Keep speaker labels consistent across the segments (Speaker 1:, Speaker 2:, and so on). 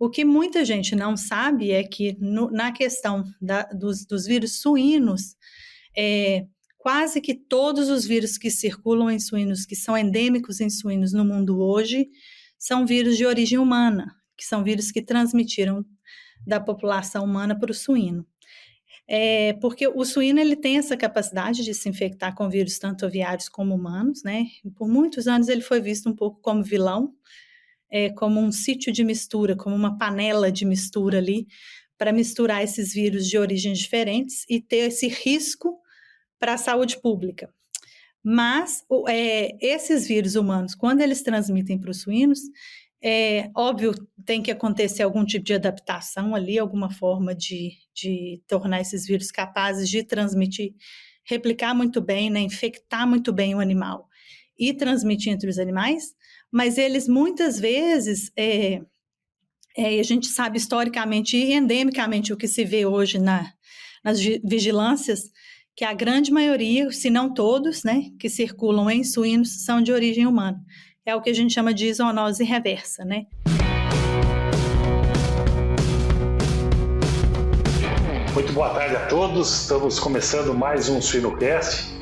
Speaker 1: O que muita gente não sabe é que na questão dos vírus suínos, quase que todos os vírus que circulam em suínos, que são endêmicos em suínos no mundo hoje, são vírus de origem humana, que são vírus que transmitiram da população humana para o suíno. Porque o suíno ele tem essa capacidade de se infectar com vírus tanto aviários como humanos, né? Por muitos anos ele foi visto um pouco como vilão, como um sítio de mistura, como uma panela de mistura ali, para misturar esses vírus de origens diferentes e ter esse risco para a saúde pública. Mas esses vírus humanos, quando eles transmitem para os suínos, óbvio, tem que acontecer algum tipo de adaptação ali, alguma forma de tornar esses vírus capazes de transmitir, replicar muito bem, né, infectar muito bem o animal e transmitir entre os animais, mas eles muitas vezes, a gente sabe historicamente e endemicamente o que se vê hoje nas vigilâncias, que a grande maioria, se não todos, né, que circulam em suínos são de origem humana. É o que a gente chama de zoonose reversa, né?
Speaker 2: Muito boa tarde a todos. Estamos começando mais um Suinocast.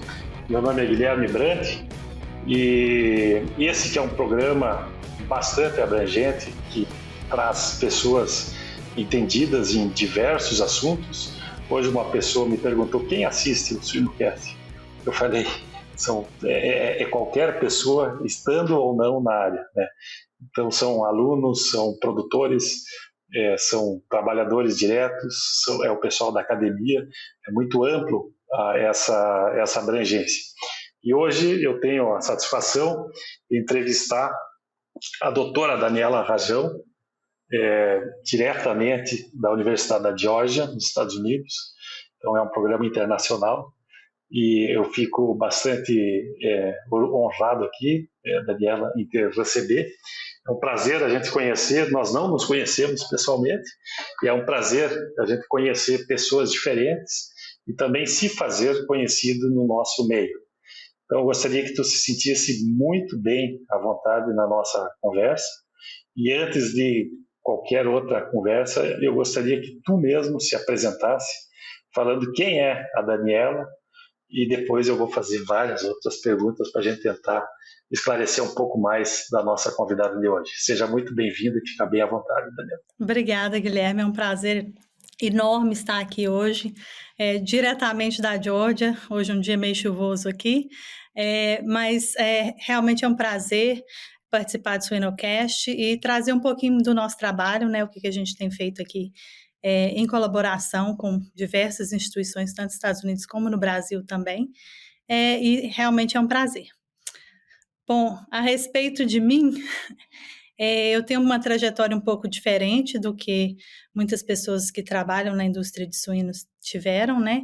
Speaker 2: Meu nome é Guilherme Brandt e esse que é um programa bastante abrangente que traz pessoas entendidas em diversos assuntos. Hoje uma pessoa me perguntou quem assiste o Suinocast. Eu falei, qualquer pessoa estando ou não na área, né? Então são alunos, são produtores, são trabalhadores diretos, é o pessoal da academia, é muito amplo essa abrangência. E hoje eu tenho a satisfação de entrevistar a doutora Daniela Rajão, diretamente da Universidade da Geórgia, nos Estados Unidos. Então é um programa internacional e eu fico bastante honrado aqui, Daniela, em te receber. É um prazer a gente conhecer, nós não nos conhecemos pessoalmente, e é um prazer a gente conhecer pessoas diferentes e também se fazer conhecido no nosso meio. Então eu gostaria que tu se sentisse muito bem à vontade na nossa conversa, e antes de qualquer outra conversa, eu gostaria que tu mesmo se apresentasse, falando quem é a Daniela, e depois eu vou fazer várias outras perguntas para a gente tentar esclarecer um pouco mais da nossa convidada de hoje. Seja muito bem-vinda e fica bem à vontade, Daniela.
Speaker 1: Obrigada, Guilherme. É um prazer enorme estar aqui hoje, diretamente da Geórgia. Hoje é um dia meio chuvoso aqui, mas realmente é um prazer participar do Suinocast e trazer um pouquinho do nosso trabalho, né, o que a gente tem feito aqui em colaboração com diversas instituições, tanto nos Estados Unidos como no Brasil também, e realmente é um prazer. Bom, a respeito de mim, eu tenho uma trajetória um pouco diferente do que muitas pessoas que trabalham na indústria de suínos tiveram, né?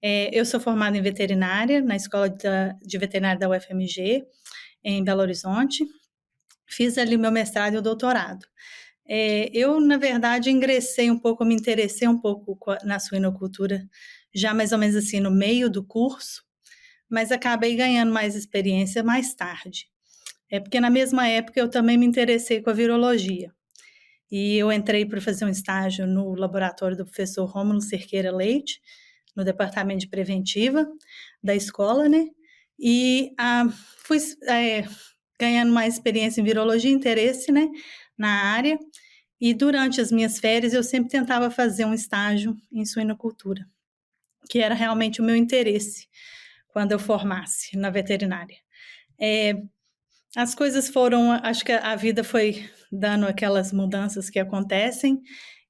Speaker 1: Eu sou formada em veterinária, na Escola de Veterinária da UFMG, em Belo Horizonte. Fiz ali o meu mestrado e o doutorado. Eu, na verdade, me interessei um pouco na suinocultura, já mais ou menos assim no meio do curso, mas acabei ganhando mais experiência mais tarde. Porque na mesma época eu também me interessei com a virologia. E eu entrei para fazer um estágio no laboratório do professor Rômulo Cerqueira Leite, no departamento de preventiva da escola, né? E fui ganhando mais experiência em virologia, interesse, né, na área. E durante as minhas férias eu sempre tentava fazer um estágio em suinocultura, que era realmente o meu interesse quando eu formasse na veterinária. As coisas foram, acho que a vida foi dando aquelas mudanças que acontecem.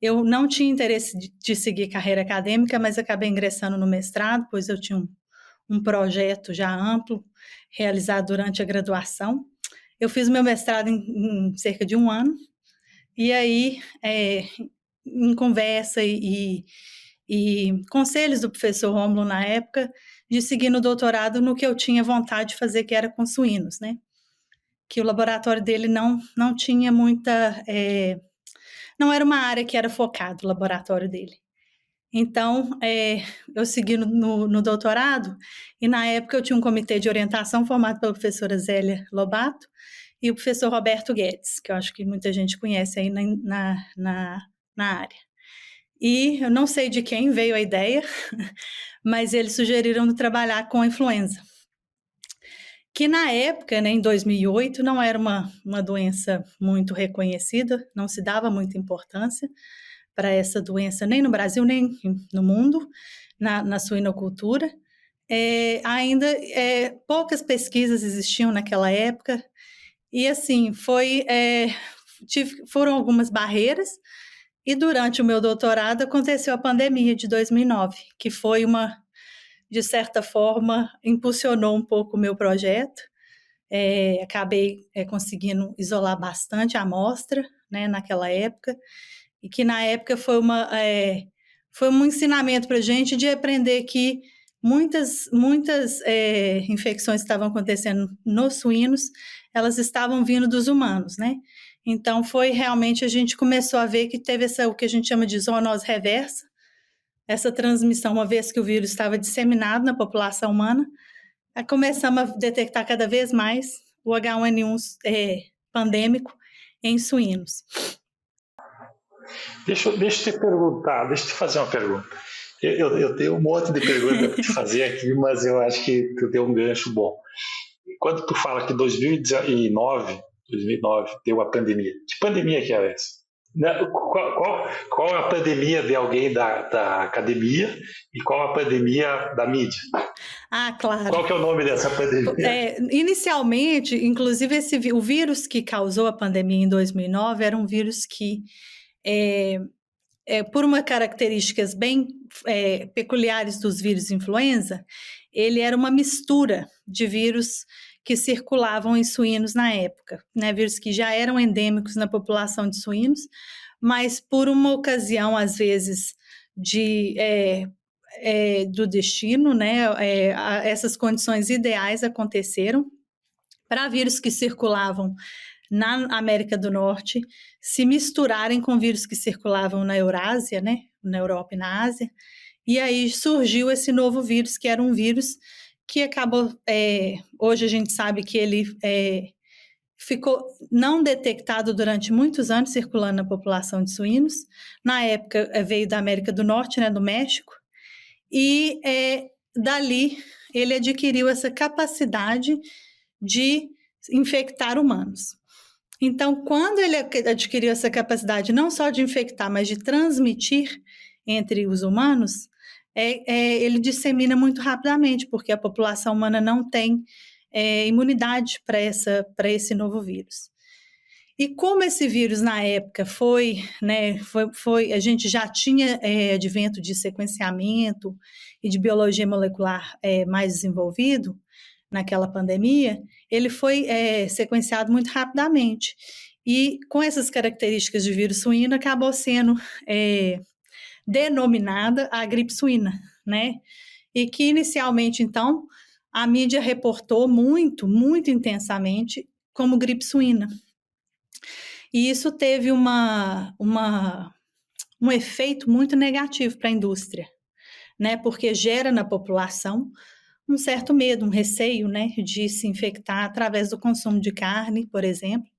Speaker 1: Eu não tinha interesse de seguir carreira acadêmica, mas acabei ingressando no mestrado, pois eu tinha um projeto já amplo, realizado durante a graduação. Eu fiz meu mestrado em cerca de 1 ano, e aí, em conversa e conselhos do professor Rômulo na época, de seguir no doutorado no que eu tinha vontade de fazer, que era com suínos, né? Que o laboratório dele não tinha muita... não era uma área que era focada, o laboratório dele. Então, eu segui no doutorado, e na época eu tinha um comitê de orientação formado pela professora Zélia Lobato, e o professor Roberto Guedes, que eu acho que muita gente conhece aí na área. E eu não sei de quem veio a ideia, mas eles sugeriram de trabalhar com a influenza, que na época, né, em 2008, não era uma doença muito reconhecida, não se dava muita importância para essa doença, nem no Brasil, nem no mundo, na suinocultura. Poucas pesquisas existiam naquela época, e assim, foram algumas barreiras, e durante o meu doutorado aconteceu a pandemia de 2009, que foi de certa forma, impulsionou um pouco o meu projeto. Acabei conseguindo isolar bastante a amostra, né, naquela época, e que na época foi um ensinamento para a gente de aprender que muitas infecções que estavam acontecendo nos suínos, elas estavam vindo dos humanos, né? Então, a gente começou a ver que teve o que a gente chama de zoonose reversa, essa transmissão, uma vez que o vírus estava disseminado na população humana, começamos a detectar cada vez mais o H1N1 pandêmico em suínos.
Speaker 2: Deixa eu te perguntar, deixa eu te fazer uma pergunta. Eu tenho um monte de perguntas para te fazer aqui, mas eu acho que tu deu um gancho bom. Quando tu fala que 2009 deu a pandemia, que pandemia que era essa? Qual é a pandemia de alguém da academia e qual a pandemia da mídia?
Speaker 1: Ah, claro.
Speaker 2: Qual que é o nome dessa pandemia?
Speaker 1: Inicialmente, inclusive, o vírus que causou a pandemia em 2009 era um vírus que, por uma características bem peculiares dos vírus influenza, ele era uma mistura de vírus que circulavam em suínos na época, né? Vírus que já eram endêmicos na população de suínos, mas por uma ocasião, às vezes, do destino, né? Essas condições ideais aconteceram para vírus que circulavam na América do Norte se misturarem com vírus que circulavam na Eurásia, né? Na Europa e na Ásia. E aí surgiu esse novo vírus, que era um vírus que acabou... hoje a gente sabe que ele ficou não detectado durante muitos anos, circulando na população de suínos. Na época veio da América do Norte, né, do México, e dali ele adquiriu essa capacidade de infectar humanos. Então, quando ele adquiriu essa capacidade não só de infectar, mas de transmitir entre os humanos, ele dissemina muito rapidamente, porque a população humana não tem imunidade para esse novo vírus. E como esse vírus na época a gente já tinha advento de sequenciamento e de biologia molecular mais desenvolvido naquela pandemia, ele foi sequenciado muito rapidamente. E com essas características de vírus suíno, acabou sendo denominada a gripe suína, né? E que inicialmente, então, a mídia reportou muito, muito intensamente como gripe suína. E isso teve um efeito muito negativo para a indústria, né? Porque gera na população um certo medo, um receio, né, de se infectar através do consumo de carne, por exemplo.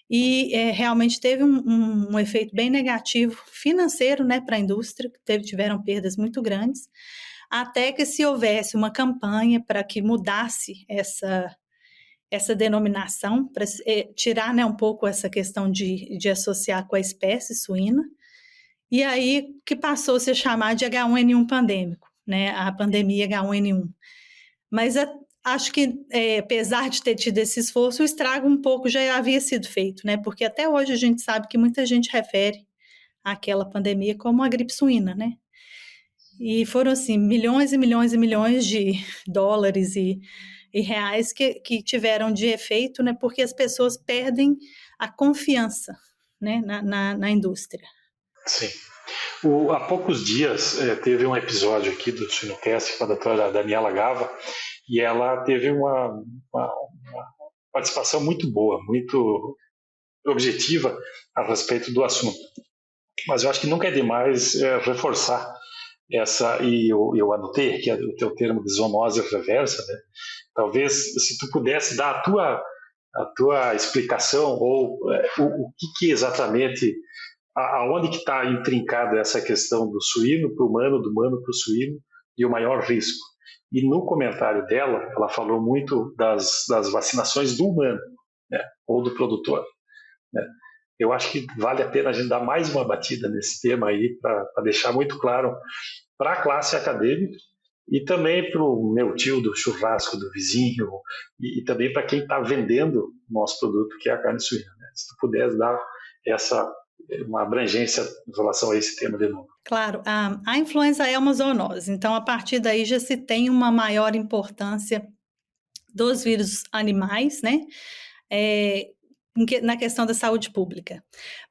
Speaker 1: E realmente teve um efeito bem negativo financeiro, né, para a indústria, tiveram perdas muito grandes, até que se houvesse uma campanha para que mudasse essa denominação, para tirar, né, um pouco essa questão de associar com a espécie suína, e aí que passou a se chamar de H1N1 pandêmico, né, a pandemia H1N1. Mas acho que, apesar de ter tido esse esforço, o estrago um pouco já havia sido feito, né, porque até hoje a gente sabe que muita gente refere àquela pandemia como a gripe suína, né, e foram, assim, milhões e milhões e milhões de dólares e reais que tiveram de efeito, né, porque as pessoas perdem a confiança, né, na indústria.
Speaker 2: Sim. Há poucos dias teve um episódio aqui do Suinocast com a doutora Daniela Gava e ela teve uma participação muito boa, muito objetiva a respeito do assunto. Mas eu acho que nunca é demais reforçar e eu anotei aqui o teu termo de zoonose reversa, né? Talvez, se tu pudesse dar a tua a tua explicação ou o que exatamente, aonde que está intrincada essa questão do suíno para o humano, do humano para o suíno e o maior risco. E no comentário dela, ela falou muito das vacinações do humano, né, ou do produtor, né. Eu acho que vale a pena a gente dar mais uma batida nesse tema aí para deixar muito claro para a classe acadêmica e também para o meu tio do churrasco do vizinho e também para quem está vendendo o nosso produto, que é a carne suína, né? Se tu pudesse dar uma abrangência em relação a esse tema de novo.
Speaker 1: Claro, a influenza é uma zoonose, então a partir daí já se tem uma maior importância dos vírus animais, né? Na questão da saúde pública.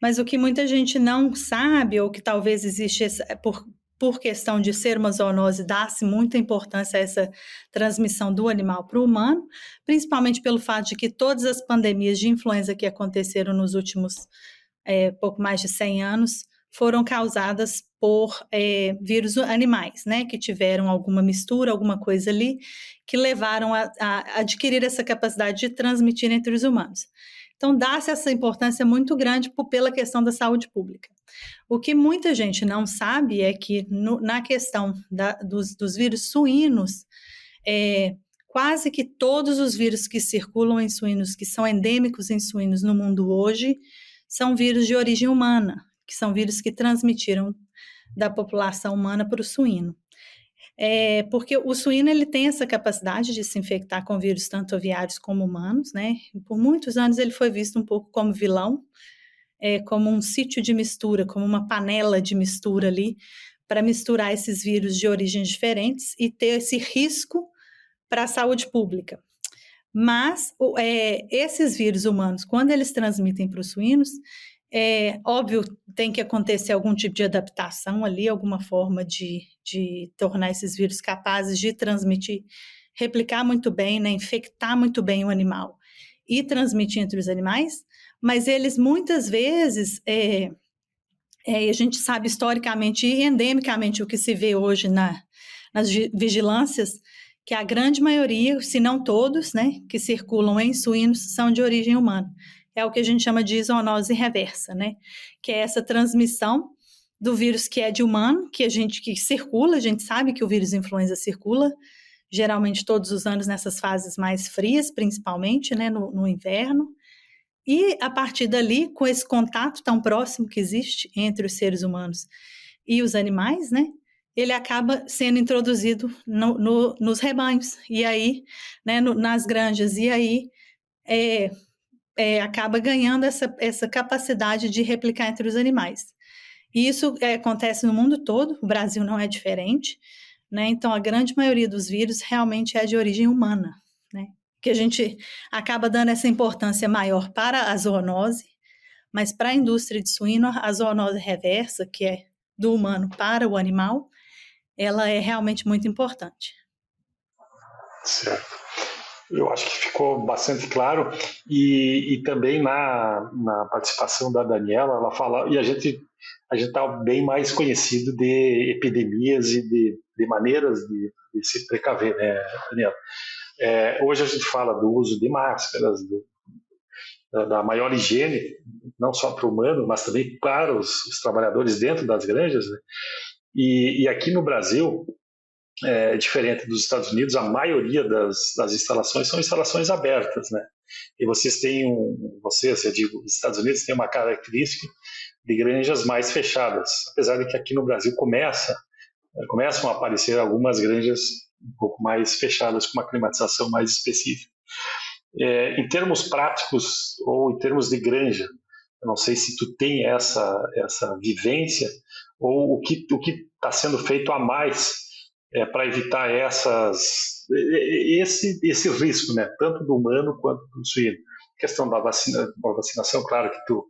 Speaker 1: Mas o que muita gente não sabe, ou que talvez existe por questão de ser uma zoonose, dá-se muita importância a essa transmissão do animal para o humano, principalmente pelo fato de que todas as pandemias de influenza que aconteceram nos últimos pouco mais de 100 anos foram causadas por vírus animais, né, que tiveram alguma mistura, alguma coisa ali, que levaram a adquirir essa capacidade de transmitir entre os humanos. Então, dá-se essa importância muito grande pela questão da saúde pública. O que muita gente não sabe é que na questão dos vírus suínos, quase que todos os vírus que circulam em suínos, que são endêmicos em suínos no mundo hoje, são vírus de origem humana, que são vírus que transmitiram da população humana para o suíno. Porque o suíno ele tem essa capacidade de se infectar com vírus tanto aviários como humanos, né? E por muitos anos ele foi visto um pouco como vilão, como um sítio de mistura, como uma panela de mistura ali, para misturar esses vírus de origens diferentes e ter esse risco para a saúde pública. Mas esses vírus humanos, quando eles transmitem para os suínos, óbvio, tem que acontecer algum tipo de adaptação ali, alguma forma de tornar esses vírus capazes de transmitir, replicar muito bem, né, infectar muito bem o animal e transmitir entre os animais, mas eles muitas vezes, a gente sabe historicamente e endemicamente o que se vê hoje nas vigilâncias, que a grande maioria, se não todos, né, que circulam em suínos são de origem humana. É o que a gente chama de zoonose reversa, né, que é essa transmissão do vírus que é de humano, que circula, a gente sabe que o vírus influenza circula, geralmente todos os anos nessas fases mais frias, principalmente, né, no inverno, e a partir dali, com esse contato tão próximo que existe entre os seres humanos e os animais, né, ele acaba sendo introduzido nos rebanhos, e aí, né, nas granjas, e aí acaba ganhando essa capacidade de replicar entre os animais. E isso acontece no mundo todo, o Brasil não é diferente, né? Então, a grande maioria dos vírus realmente é de origem humana, né? Que a gente acaba dando essa importância maior para a zoonose, mas para a indústria de suíno, a zoonose reversa, que é do humano para o animal, ela é realmente muito importante.
Speaker 2: Certo. Eu acho que ficou bastante claro e também na participação da Daniela, ela fala, e a gente está bem mais conhecido de epidemias e de maneiras de se precaver, né, Daniela? Hoje a gente fala do uso de máscaras, da maior higiene, não só para o humano, mas também para os trabalhadores dentro das granjas, né? E aqui no Brasil, diferente dos Estados Unidos, a maioria das instalações são instalações abertas, né? E eu digo, os Estados Unidos têm uma característica de granjas mais fechadas, apesar de que aqui no Brasil começam a aparecer algumas granjas um pouco mais fechadas, com uma climatização mais específica. Em termos práticos ou em termos de granja, eu não sei se tu tem essa vivência ou o que está sendo feito a mais para evitar esse risco, né, tanto do humano quanto do suíno. A questão da vacinação, claro que tu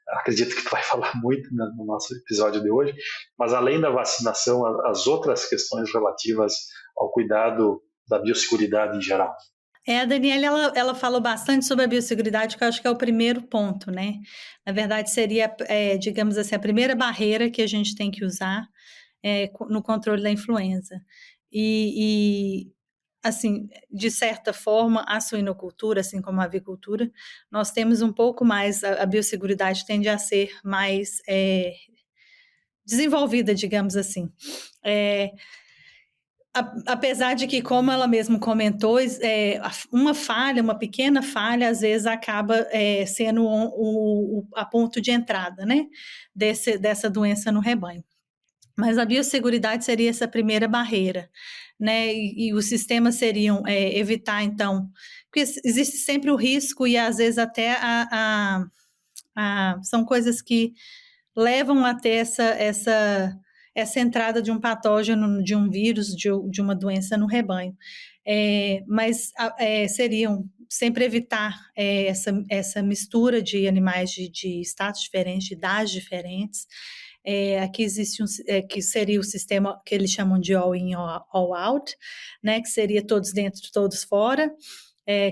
Speaker 2: acredito que tu vai falar muito no nosso episódio de hoje, mas além da vacinação, as outras questões relativas ao cuidado da biosseguridade em geral.
Speaker 1: A Daniela, ela falou bastante sobre a biosseguridade, que eu acho que é o primeiro ponto, né? Na verdade, seria, digamos assim, a primeira barreira que a gente tem que usar no controle da influenza. E assim, de certa forma, a suinocultura, assim como a avicultura, nós temos um pouco mais, a biosseguridade tende a ser mais desenvolvida, digamos assim. É, apesar de que, como ela mesma comentou, uma falha, uma pequena falha, às vezes acaba sendo a ponto de entrada, né, dessa doença no rebanho. Mas a biosseguridade seria essa primeira barreira, né? E os sistemas seriam evitar, então, porque existe sempre o risco e às vezes até são coisas que levam a ter essa entrada de um patógeno, de um vírus, de uma doença no rebanho. Mas seriam sempre evitar essa mistura de animais de estados diferentes, de idades diferentes. Aqui existe que seria o sistema que eles chamam de all-in, all-out, né, que seria todos dentro, todos fora,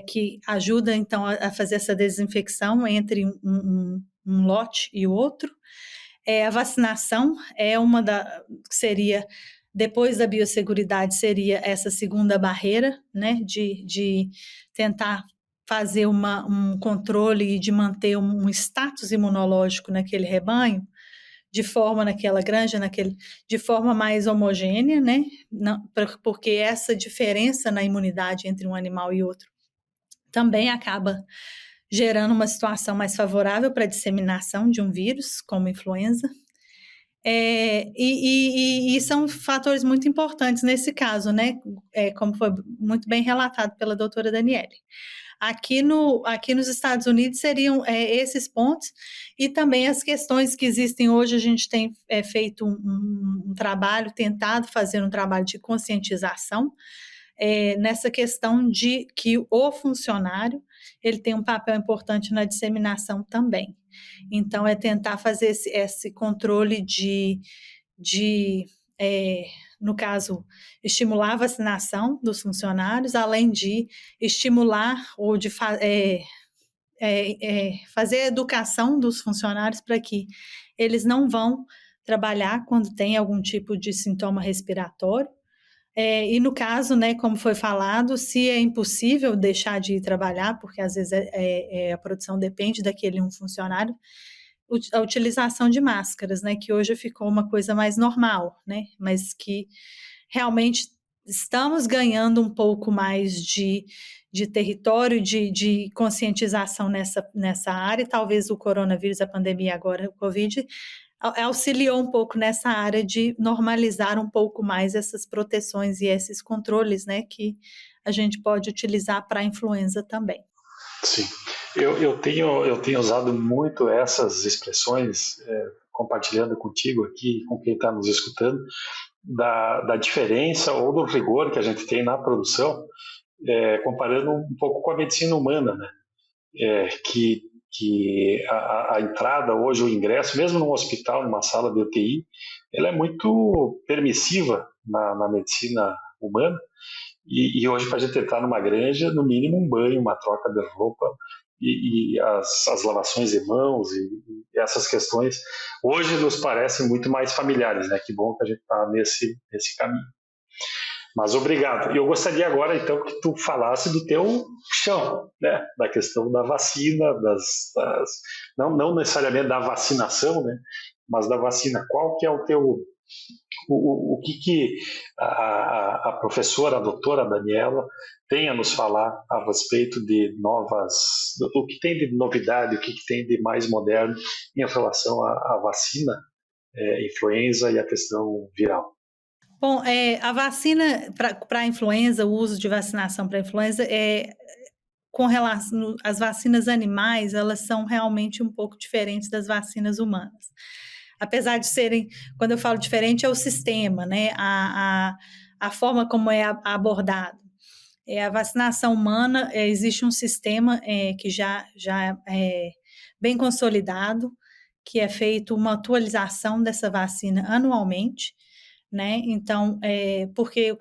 Speaker 1: que ajuda, então, a fazer essa desinfecção entre um lote e o outro. A vacinação é que seria, depois da biosseguridade, seria essa segunda barreira, né, de tentar fazer um controle e de manter um status imunológico naquele rebanho, de forma naquela granja, de forma mais homogênea, né? Não, porque essa diferença na imunidade entre um animal e outro também acaba gerando uma situação mais favorável para a disseminação de um vírus, como influenza. E são fatores muito importantes nesse caso, né? Como foi muito bem relatado pela doutora Daniele. Aqui nos Estados Unidos seriam esses pontos e também as questões que existem hoje. A gente tem feito um trabalho, tentado fazer um trabalho de conscientização nessa questão de que o funcionário ele tem um papel importante na disseminação também. Então, é tentar fazer esse controle no caso, estimular a vacinação dos funcionários, além de estimular ou de fazer a educação dos funcionários para que eles não vão trabalhar quando tem algum tipo de sintoma respiratório. E no caso, né, como foi falado, se é impossível deixar de ir trabalhar, porque às vezes a produção depende daquele um funcionário, a utilização de máscaras, né, que hoje ficou uma coisa mais normal, né, mas que realmente estamos ganhando um pouco mais de território, de conscientização nessa área, e talvez o coronavírus, a pandemia agora, o Covid, auxiliou um pouco nessa área de normalizar um pouco mais essas proteções e esses controles, né, que a gente pode utilizar para a influenza também.
Speaker 2: Sim, eu tenho usado muito essas expressões, compartilhando contigo aqui, com quem está nos escutando, da diferença ou do rigor que a gente tem na produção, comparando um pouco com a medicina humana, né? Que a entrada hoje, o ingresso, mesmo num hospital, numa sala de UTI, ela é muito permissiva na medicina humana. E hoje, para a gente entrar numa granja, no mínimo um banho, uma troca de roupa e as lavações de mãos e essas questões, hoje nos parecem muito mais familiares, né? Que bom que a gente está nesse caminho. Mas obrigado. E eu gostaria agora, então, que tu falasse do teu chão, né? Da questão da vacina, não necessariamente da vacinação, né? Mas da vacina. Qual que é o teu... O que a professora, a doutora Daniela, tem a nos falar a respeito de o que tem de novidade, o que tem de mais moderno em relação à vacina, influenza e a questão viral?
Speaker 1: Bom, a vacina para a influenza, o uso de vacinação para a influenza, com relação às vacinas animais, elas são realmente um pouco diferentes das vacinas humanas. Apesar de serem, quando eu falo diferente, é o sistema, né? A forma como é abordado. A vacinação humana, existe um sistema que já é bem consolidado, que é feito uma atualização dessa vacina anualmente, né? Então, porque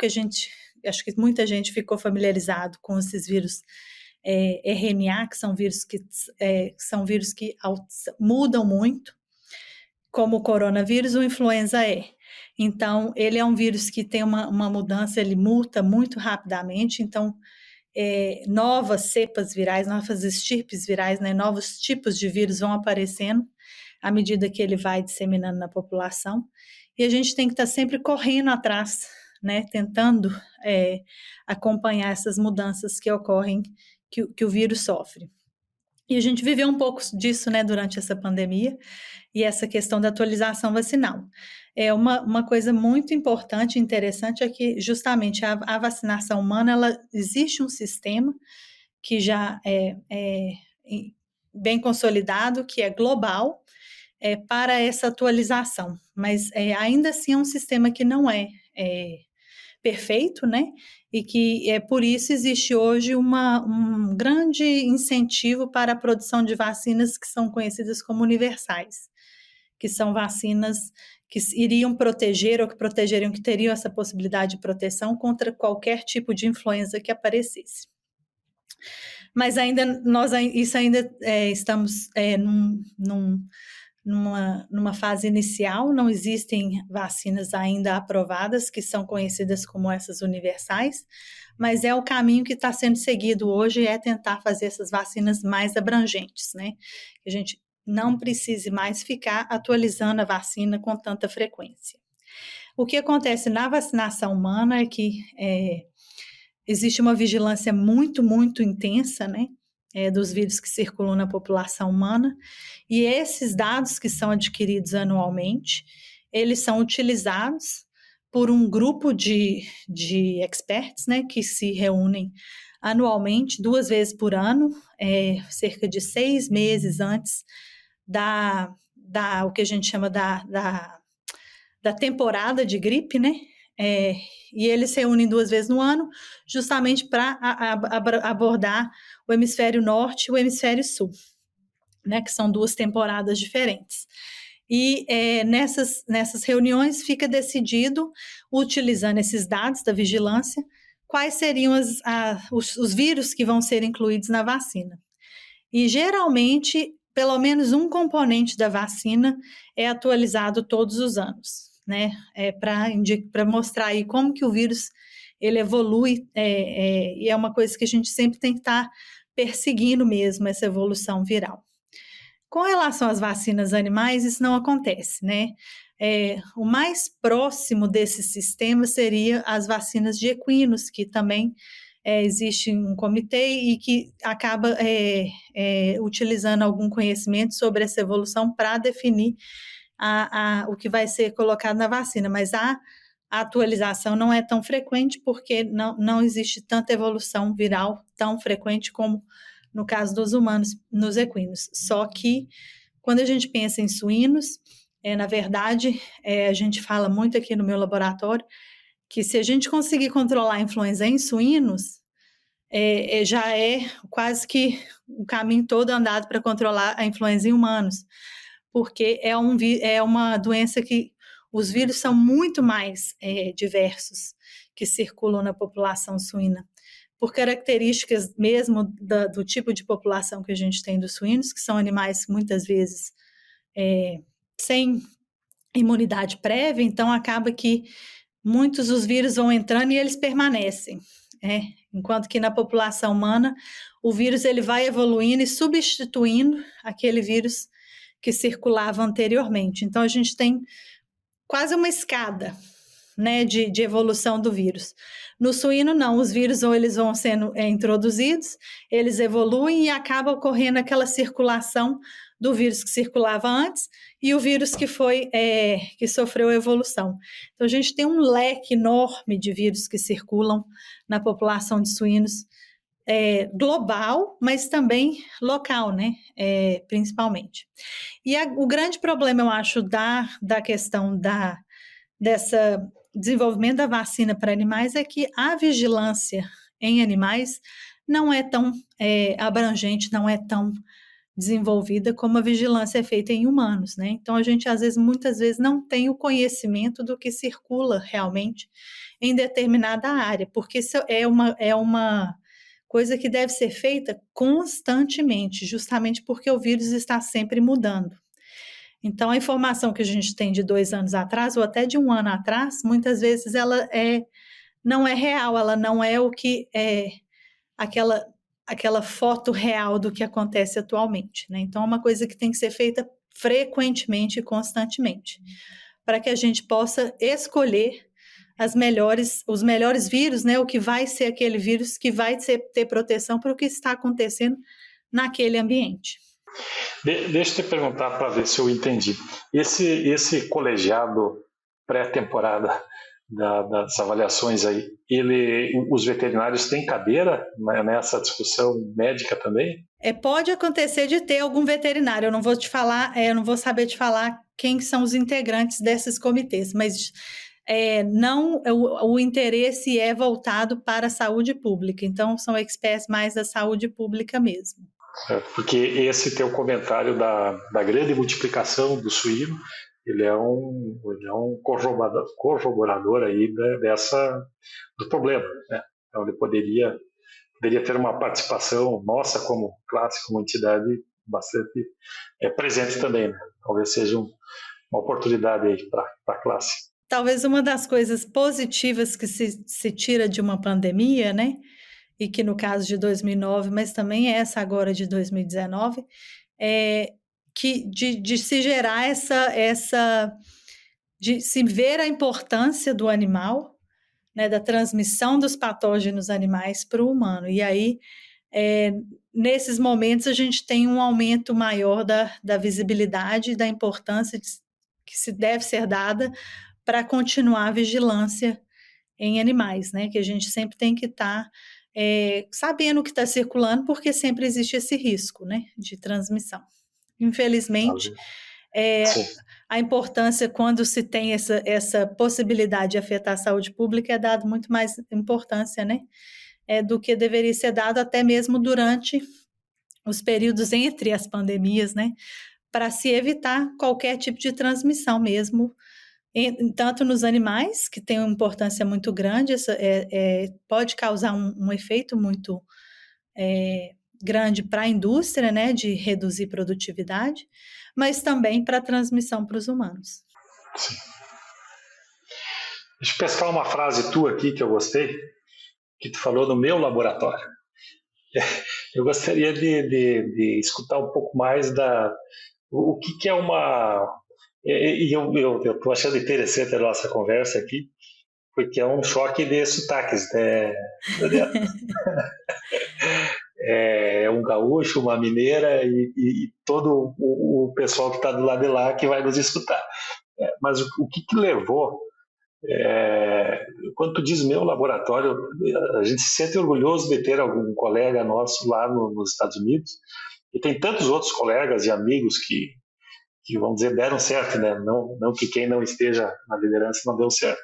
Speaker 1: acho que muita gente ficou familiarizado com esses vírus RNA, que são vírus que mudam muito, como o coronavírus, o influenza é. Então, ele é um vírus que tem uma mudança, ele muta muito rapidamente, então novas cepas virais, novas estirpes virais, né, novos tipos de vírus vão aparecendo à medida que ele vai disseminando na população. E a gente tem que estar sempre correndo atrás, né, tentando acompanhar essas mudanças que ocorrem, que o vírus sofre. E a gente viveu um pouco disso, né, durante essa pandemia e essa questão da atualização vacinal. Uma coisa muito importante e interessante é que justamente a vacinação humana, existe um sistema que já é bem consolidado, que é global, para essa atualização, mas ainda assim é um sistema que não é perfeito, né? E que por isso existe hoje um grande incentivo para a produção de vacinas que são conhecidas como universais, que são vacinas que iriam proteger ou que protegeriam, que teriam essa possibilidade de proteção contra qualquer tipo de influenza que aparecesse. Mas nós ainda estamos numa fase inicial, não existem vacinas ainda aprovadas, que são conhecidas como essas universais, mas é o caminho que está sendo seguido hoje, é tentar fazer essas vacinas mais abrangentes, né? Que a gente não precise mais ficar atualizando a vacina com tanta frequência. O que acontece na vacinação humana é que existe uma vigilância muito, muito intensa, né? Dos vírus que circulam na população humana, e esses dados que são adquiridos anualmente, eles são utilizados por um grupo de experts, né, que se reúnem anualmente, 2 vezes por ano, cerca de 6 meses antes o que a gente chama da temporada de gripe, né? E eles se reúnem 2 vezes no ano, justamente para abordar o hemisfério norte e o hemisfério sul, né? Que são 2 temporadas diferentes. E nessas reuniões fica decidido, utilizando esses dados da vigilância, quais seriam os vírus que vão ser incluídos na vacina. E geralmente, pelo menos um componente da vacina é atualizado todos os anos, né? Para mostrar aí como que o vírus ele evolui, e é uma coisa que a gente sempre tem que estar perseguindo mesmo, essa evolução viral. Com relação às vacinas animais, isso não acontece, né? O mais próximo desse sistema seria as vacinas de equinos, que também existe um comitê e que acaba utilizando algum conhecimento sobre essa evolução para definir o que vai ser colocado na vacina, mas a atualização não é tão frequente porque não existe tanta evolução viral tão frequente como no caso dos humanos, nos equinos. Só que quando a gente pensa em suínos, na verdade, a gente fala muito aqui no meu laboratório que se a gente conseguir controlar a influenza em suínos, já é quase que o caminho todo andado para controlar a influenza em humanos, porque é uma doença que os vírus são muito mais diversos que circulam na população suína, por características mesmo do tipo de população que a gente tem dos suínos, que são animais muitas vezes sem imunidade prévia, então acaba que muitos dos vírus vão entrando e eles permanecem, enquanto que na população humana o vírus ele vai evoluindo e substituindo aquele vírus que circulava anteriormente. Então a gente tem quase uma escada, né, de evolução do vírus. No suíno, não, os vírus ou eles vão sendo introduzidos, eles evoluem e acaba ocorrendo aquela circulação do vírus que circulava antes e o vírus que sofreu evolução. Então, a gente tem um leque enorme de vírus que circulam na população de suínos, global, mas também local, né, principalmente. E o grande problema, eu acho, da questão dessa desenvolvimento da vacina para animais é que a vigilância em animais não é tão abrangente, não é tão desenvolvida como a vigilância é feita em humanos, né? Então a gente muitas vezes não tem o conhecimento do que circula realmente em determinada área, porque isso é uma coisa que deve ser feita constantemente, justamente porque o vírus está sempre mudando. Então, a informação que a gente tem de 2 anos atrás, ou até de 1 ano atrás, muitas vezes ela não é real, ela não é o que é aquela foto real do que acontece atualmente, né? Então, é uma coisa que tem que ser feita frequentemente e constantemente, para que a gente possa escolher os melhores vírus, né? O que vai ser aquele vírus que vai ter proteção para o que está acontecendo naquele ambiente.
Speaker 2: Deixa eu te perguntar para ver se eu entendi. Esse colegiado pré-temporada das avaliações aí, os veterinários têm cadeira, né, nessa discussão médica também?
Speaker 1: Pode acontecer de ter algum veterinário. Eu não vou te falar, eu não vou saber te falar quem são os integrantes desses comitês, mas não o interesse é voltado para a saúde pública. Então, são experts mais da saúde pública mesmo.
Speaker 2: Porque esse teu comentário da grande multiplicação do suíno, ele é um corroborador aí do problema, né? Então ele poderia ter uma participação nossa como classe, como entidade, bastante presente também, né? Talvez seja uma oportunidade aí para a classe.
Speaker 1: Talvez uma das coisas positivas que se tira de uma pandemia, né? E que no caso de 2009, mas também essa agora de 2019, que de se gerar de se ver a importância do animal, né, da transmissão dos patógenos animais para o humano. E aí, nesses momentos, a gente tem um aumento maior da visibilidade e da importância que se deve ser dada para continuar a vigilância em animais, né? Que a gente sempre tem que estar sabendo o que está circulando, porque sempre existe esse risco, né, de transmissão. Infelizmente, a importância, quando se tem essa possibilidade de afetar a saúde pública, é dado muito mais importância, né, do que deveria ser dado até mesmo durante os períodos entre as pandemias, né, para se evitar qualquer tipo de transmissão mesmo, tanto nos animais, que tem uma importância muito grande, pode causar um efeito muito grande para a indústria, né, de reduzir produtividade, mas também para a transmissão para os humanos.
Speaker 2: Sim. Deixa eu pescar uma frase tua aqui que eu gostei, que tu falou no meu laboratório. Eu gostaria de escutar um pouco mais o que é uma... E eu estou achando interessante a nossa conversa aqui, porque é um choque de sotaques, né? É um gaúcho, uma mineira e todo o pessoal que está do lado de lá que vai nos escutar. Mas o que levou... quando tu diz meu laboratório, a gente se sente orgulhoso de ter algum colega nosso lá nos Estados Unidos, e tem tantos outros colegas e amigos que vamos dizer, deram certo, né? Não que quem não esteja na liderança não deu certo,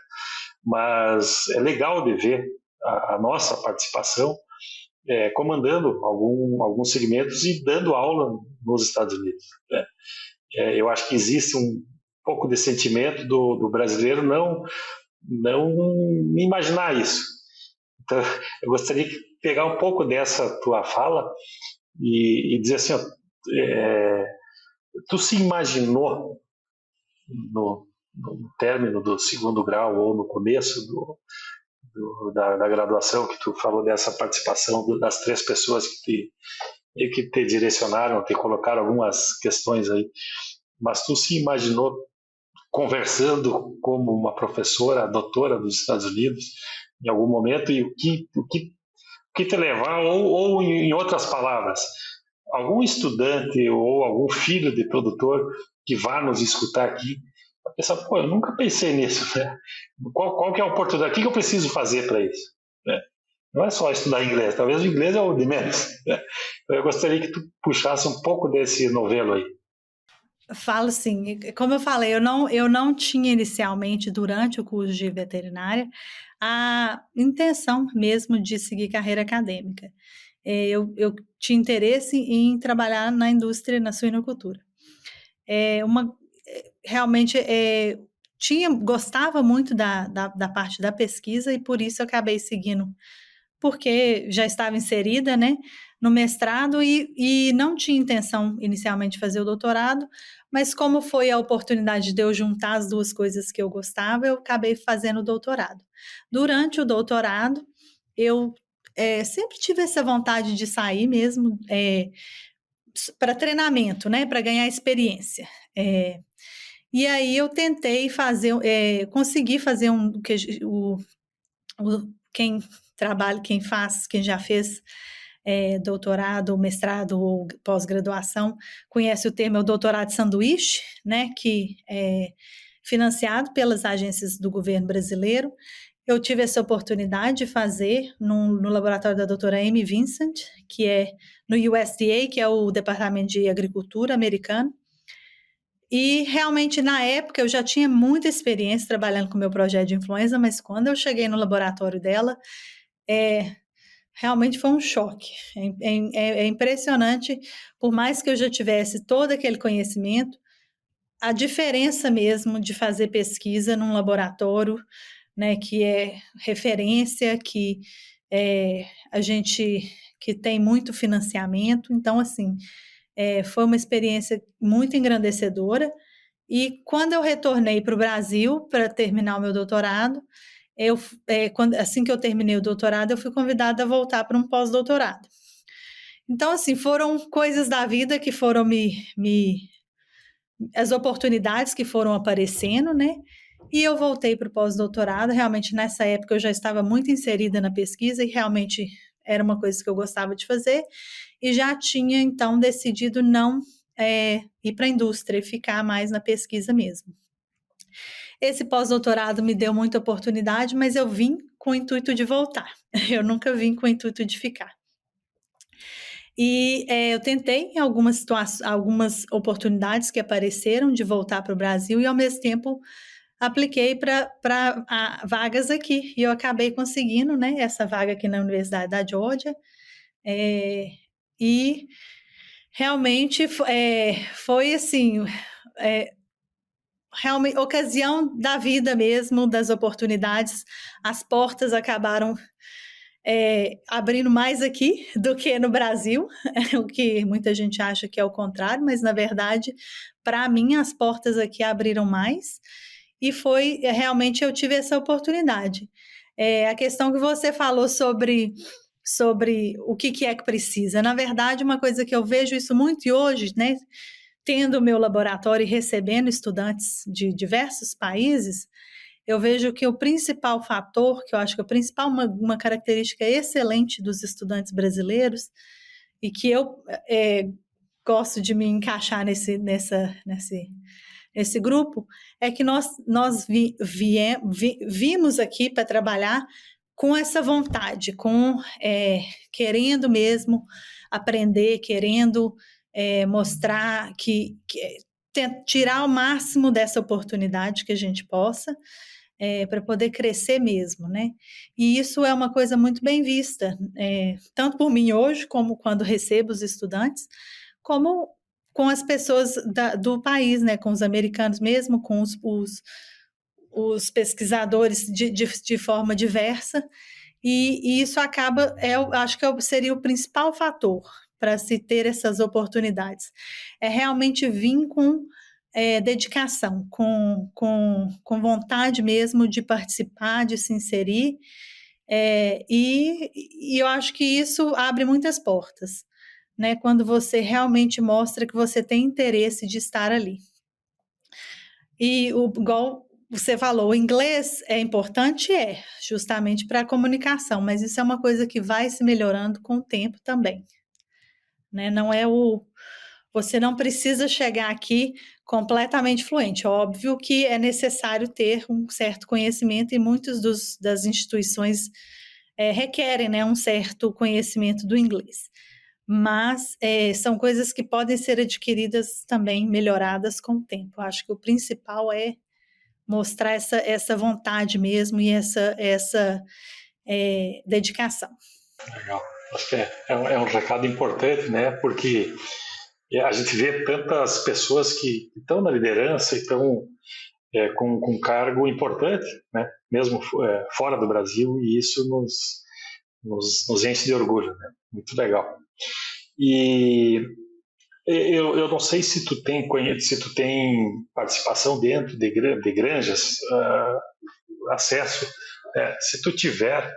Speaker 2: mas é legal de ver a nossa participação comandando alguns segmentos e dando aula nos Estados Unidos, né? Eu acho que existe um pouco de sentimento do brasileiro não imaginar isso. Então, eu gostaria de pegar um pouco dessa tua fala e dizer assim, ó, tu se imaginou no término do segundo grau ou no começo da graduação, que tu falou dessa participação das 3 pessoas que te direcionaram, te colocaram algumas questões aí, mas tu se imaginou conversando como uma professora, doutora dos Estados Unidos, em algum momento, e o que te levar, ou em outras palavras, algum estudante ou algum filho de produtor que vá nos escutar aqui, vai pensar, pô, eu nunca pensei nisso, né? Qual que é a oportunidade? O que eu preciso fazer para isso? Né? Não é só estudar inglês, talvez o inglês é o de menos, né? Então eu gostaria que tu puxasse um pouco desse novelo aí.
Speaker 1: Falo sim, como eu falei, eu não tinha inicialmente, durante o curso de veterinária, a intenção mesmo de seguir carreira acadêmica. Eu tinha interesse em trabalhar na indústria, na suinocultura. Realmente gostava muito da parte da pesquisa e por isso eu acabei seguindo, porque já estava inserida, né, no mestrado e não tinha intenção inicialmente de fazer o doutorado, mas como foi a oportunidade de eu juntar as duas coisas que eu gostava, eu acabei fazendo o doutorado. Durante o doutorado, eu sempre tive essa vontade de sair mesmo para treinamento, né, para ganhar experiência. E aí eu tentei fazer, consegui fazer quem trabalha, quem já fez doutorado, mestrado ou pós-graduação, conhece o termo doutorado de sanduíche, né, que é financiado pelas agências do governo brasileiro. Eu tive essa oportunidade de fazer no laboratório da doutora Amy Vincent, que é no USDA, que é o Departamento de Agricultura americano. E realmente, na época, eu já tinha muita experiência trabalhando com o meu projeto de influenza, mas quando eu cheguei no laboratório dela, realmente foi um choque. É impressionante, por mais que eu já tivesse todo aquele conhecimento, a diferença mesmo de fazer pesquisa num laboratório, né, que é referência, que a gente que tem muito financiamento. Então, assim, foi uma experiência muito engrandecedora. E quando eu retornei para o Brasil para terminar o meu doutorado, assim que eu terminei o doutorado, eu fui convidada a voltar para um pós-doutorado. Então, assim, foram coisas da vida que foram as oportunidades que foram aparecendo, né? E eu voltei para o pós-doutorado. Realmente, nessa época, eu já estava muito inserida na pesquisa e realmente era uma coisa que eu gostava de fazer. E já tinha, então, decidido não ir para a indústria e ficar mais na pesquisa mesmo. Esse pós-doutorado me deu muita oportunidade, mas eu vim com o intuito de voltar. Eu nunca vim com o intuito de ficar. E eu tentei em algumas oportunidades que apareceram de voltar para o Brasil e, ao mesmo tempo, apliquei para vagas aqui. E eu acabei conseguindo, né, essa vaga aqui na Universidade da Georgia. E realmente foi assim, realmente ocasião da vida mesmo, das oportunidades. As portas acabaram abrindo mais aqui do que no Brasil, o que muita gente acha que é o contrário, mas na verdade, para mim, as portas aqui abriram mais e foi realmente eu tive essa oportunidade. A questão que você falou sobre o que é que precisa, na verdade, uma coisa que eu vejo isso muito e hoje, né, tendo o meu laboratório e recebendo estudantes de diversos países, eu vejo que o principal fator, que eu acho que uma característica excelente dos estudantes brasileiros, e que eu gosto de me encaixar nesse grupo, é que nós vimos aqui para trabalhar com essa vontade, querendo mesmo aprender, querendo mostrar tirar o máximo dessa oportunidade que a gente possa, para poder crescer mesmo, né? E isso é uma coisa muito bem vista, tanto por mim hoje, como quando recebo os estudantes, como com as pessoas do país, né? Com os americanos mesmo, com os pesquisadores de forma diversa, e isso acaba, eu acho que seria o principal fator para se ter essas oportunidades. É realmente vir com dedicação, com vontade mesmo de participar, de se inserir, e eu acho que isso abre muitas portas, né? Quando você realmente mostra que você tem interesse de estar ali. E igual você falou, o inglês é importante, justamente para a comunicação, mas isso é uma coisa que vai se melhorando com o tempo também, né? Você não precisa chegar aqui completamente fluente. Óbvio que é necessário ter um certo conhecimento e muitas das instituições requerem, né, um certo conhecimento do inglês. Mas são coisas que podem ser adquiridas também, melhoradas com o tempo. Eu acho que o principal é mostrar essa vontade mesmo e essa dedicação.
Speaker 2: Legal. Acho que é um recado importante, né? Porque a gente vê tantas pessoas que estão na liderança e estão com um cargo importante, né? Mesmo fora do Brasil, e isso nos enche de orgulho, né? Muito legal. E eu não sei se tu tem participação dentro de granjas, acesso. Se tu tiver,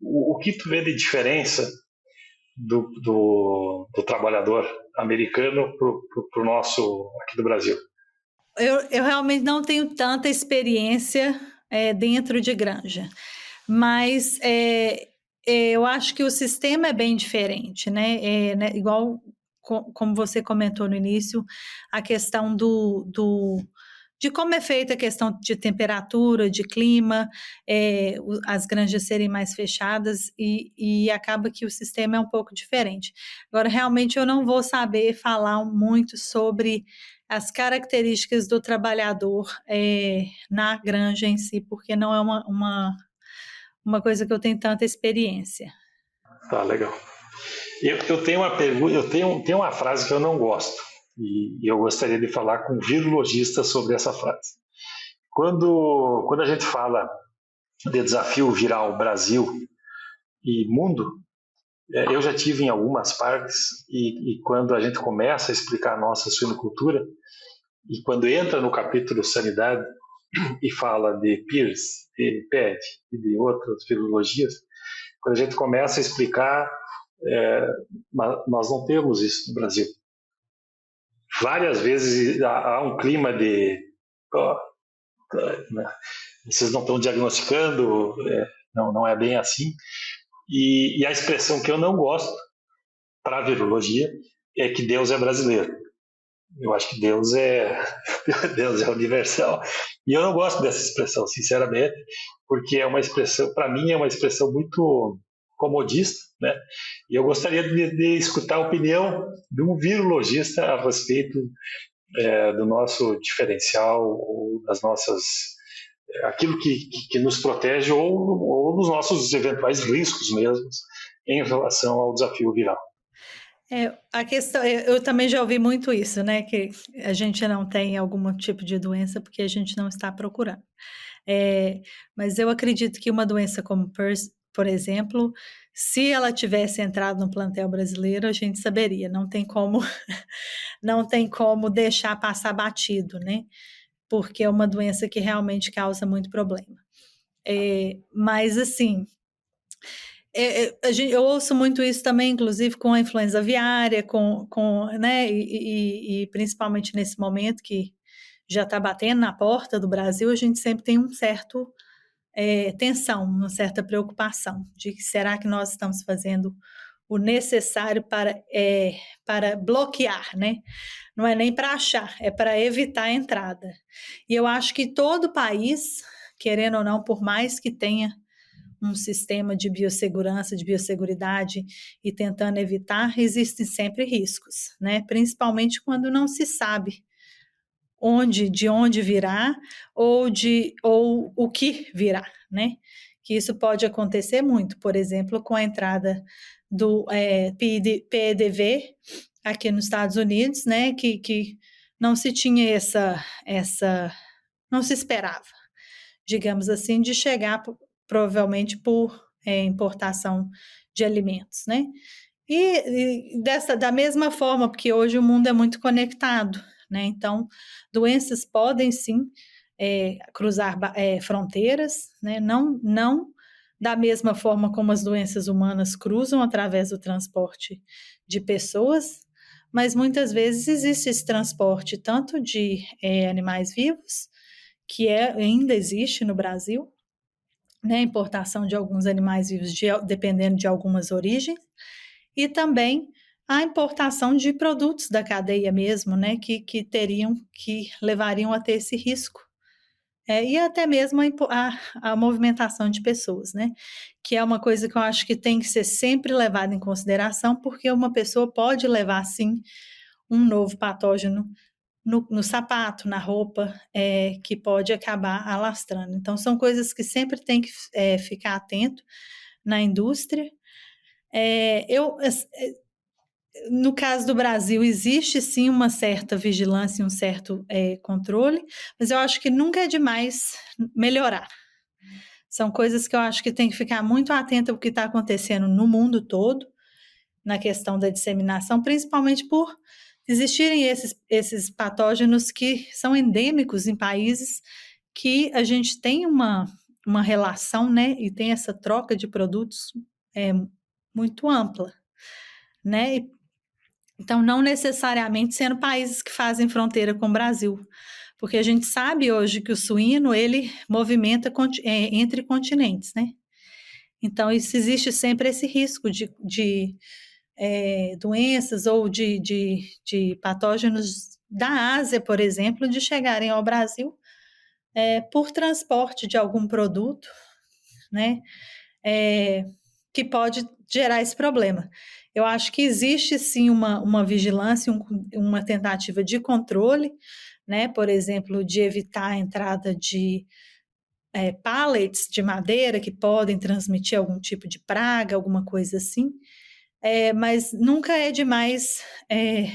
Speaker 2: o que tu vê de diferença do trabalhador americano para o nosso aqui do Brasil?
Speaker 1: Eu realmente não tenho tanta experiência dentro de granja, mas eu acho que o sistema é bem diferente, né? Né, igual como você comentou no início, a questão de como é feita a questão de temperatura, de clima, as granjas serem mais fechadas e acaba que o sistema é um pouco diferente. Agora, realmente, eu não vou saber falar muito sobre as características do trabalhador na granja em si, porque não é uma coisa que eu tenho tanta experiência.
Speaker 2: Tá, legal. Eu tenho uma pergunta, tenho uma frase que eu não gosto e eu gostaria de falar com um virologista sobre essa frase. Quando a gente fala de desafio viral Brasil e mundo, eu já tive em algumas partes e quando a gente começa a explicar a nossa suinocultura e quando entra no capítulo sanidade e fala de PIRS, de PED e de outras virologias, quando a gente começa a explicar, nós não temos isso no Brasil. Várias vezes há um clima de vocês não estão diagnosticando, não é bem assim. E a expressão que eu não gosto para a virologia é que Deus é brasileiro. Eu acho que Deus é universal. E eu não gosto dessa expressão, sinceramente, porque é uma expressão, para mim, é uma expressão muito comodista, né? E eu gostaria de escutar a opinião de um virologista a respeito do nosso diferencial, ou das nossas aquilo que nos protege ou dos nossos eventuais riscos mesmos em relação ao desafio viral.
Speaker 1: A questão, eu também já ouvi muito isso, né? Que a gente não tem algum tipo de doença porque a gente não está procurando. Mas eu acredito que uma doença como PRRS, por exemplo, se ela tivesse entrado no plantel brasileiro, a gente saberia. Não tem como, não tem como deixar passar batido, né? Porque é uma doença que realmente causa muito problema. Mas assim, eu ouço muito isso também, inclusive com a influenza aviária, né, e principalmente nesse momento que já está batendo na porta do Brasil, a gente sempre tem um certo tensão, uma certa preocupação de que será que nós estamos fazendo o necessário para bloquear, né? Não é nem para achar, é para evitar a entrada. E eu acho que todo país, querendo ou não, por mais que tenha um sistema de biossegurança, de biosseguridade e tentando evitar, existem sempre riscos, né? Principalmente quando não se sabe de onde virá ou o que virá, né? Que isso pode acontecer muito, por exemplo, com a entrada do PEDV aqui nos Estados Unidos, né? Que não se tinha não se esperava, digamos assim, de chegar provavelmente por importação de alimentos, né? Da mesma forma, porque hoje o mundo é muito conectado, né? Então, doenças podem sim cruzar fronteiras, né? Não da mesma forma como as doenças humanas cruzam através do transporte de pessoas, mas muitas vezes existe esse transporte tanto de animais vivos, que ainda existe no Brasil, né? Importação de alguns animais vivos, dependendo de algumas origens, e também a importação de produtos da cadeia mesmo, né, que levariam a ter esse risco. E até mesmo a movimentação de pessoas, né, que é uma coisa que eu acho que tem que ser sempre levada em consideração, porque uma pessoa pode levar, sim, um novo patógeno no sapato, na roupa, que pode acabar alastrando. Então, são coisas que sempre tem que ficar atento na indústria. No caso do Brasil, existe sim uma certa vigilância, um certo controle, mas eu acho que nunca é demais melhorar. São coisas que eu acho que tem que ficar muito atenta ao que está acontecendo no mundo todo, na questão da disseminação, principalmente por existirem esses patógenos que são endêmicos em países que a gente tem uma relação, né, e tem essa troca de produtos muito ampla, né? Então, não necessariamente sendo países que fazem fronteira com o Brasil, porque a gente sabe hoje que o suíno, ele movimenta entre continentes, né? Então, isso existe sempre esse risco de doenças ou de patógenos da Ásia, por exemplo, de chegarem ao Brasil por transporte de algum produto, né? Que pode gerar esse problema. Eu acho que existe sim uma vigilância, uma tentativa de controle, né? Por exemplo, de evitar a entrada de pallets de madeira que podem transmitir algum tipo de praga, alguma coisa assim. Mas nunca é demais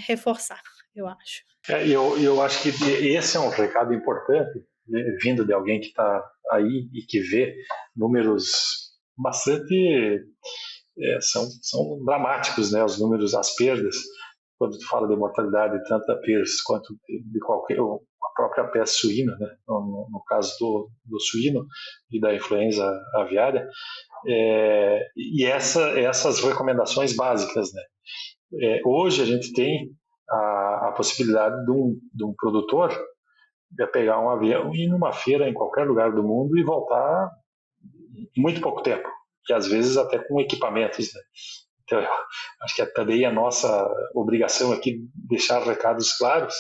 Speaker 1: reforçar, eu acho.
Speaker 2: Eu acho que esse é um recado importante, né, vindo de alguém que está aí e que vê números bastante são dramáticos, né? Os números, as perdas, quando tu fala de mortalidade, tanto da PIRS quanto de qualquer a própria peste suína, né? No caso do suíno e da influenza aviária, e essas recomendações básicas, né? Hoje a gente tem a possibilidade de um produtor de pegar um avião e ir numa feira em qualquer lugar do mundo e voltar em muito pouco tempo, e às vezes até com equipamentos, né? Então, eu acho que também a nossa obrigação aqui deixar recados claros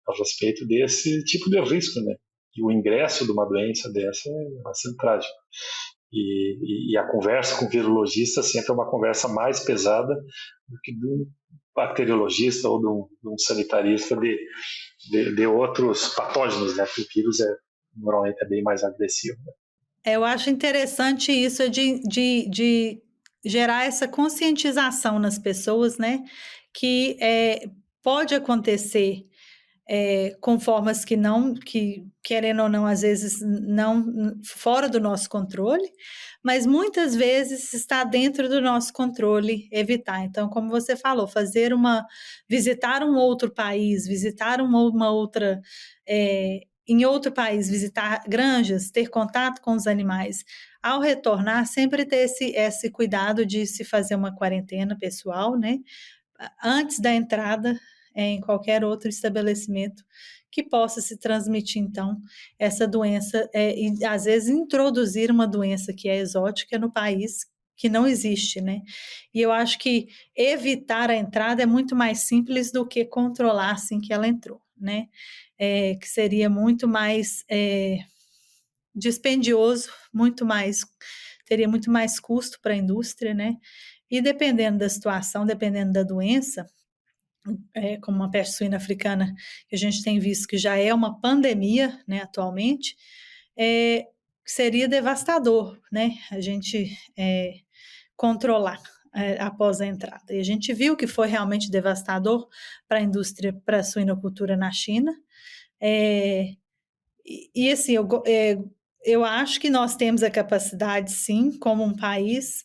Speaker 2: a respeito desse tipo de risco, né? E o ingresso de uma doença dessa é bastante trágico. E a conversa com o virologista sempre é uma conversa mais pesada do que de um bacteriologista ou de um sanitarista de outros patógenos, né? Porque o vírus normalmente é bem mais agressivo. Né?
Speaker 1: Eu acho interessante isso de gerar essa conscientização nas pessoas, né? Que pode acontecer com formas que, querendo ou não, às vezes não fora do nosso controle, mas muitas vezes está dentro do nosso controle evitar. Então, como você falou, visitar um outro país, visitar uma outra em outro país, visitar granjas, ter contato com os animais. Ao retornar, sempre ter esse cuidado de se fazer uma quarentena pessoal, né? Antes da entrada em qualquer outro estabelecimento que possa se transmitir, então, essa doença e, às vezes, introduzir uma doença que é exótica no país que não existe, né? E eu acho que evitar a entrada é muito mais simples do que controlar assim que ela entrou, né? Que seria muito mais dispendioso, teria muito mais custo para a indústria, né? E dependendo da situação, dependendo da doença, como a peste suína africana, que a gente tem visto que já é uma pandemia, né, atualmente, seria devastador, né, a gente controlar após a entrada. E a gente viu que foi realmente devastador para a indústria, para a suinocultura na China. E assim, eu acho que nós temos a capacidade, sim, como um país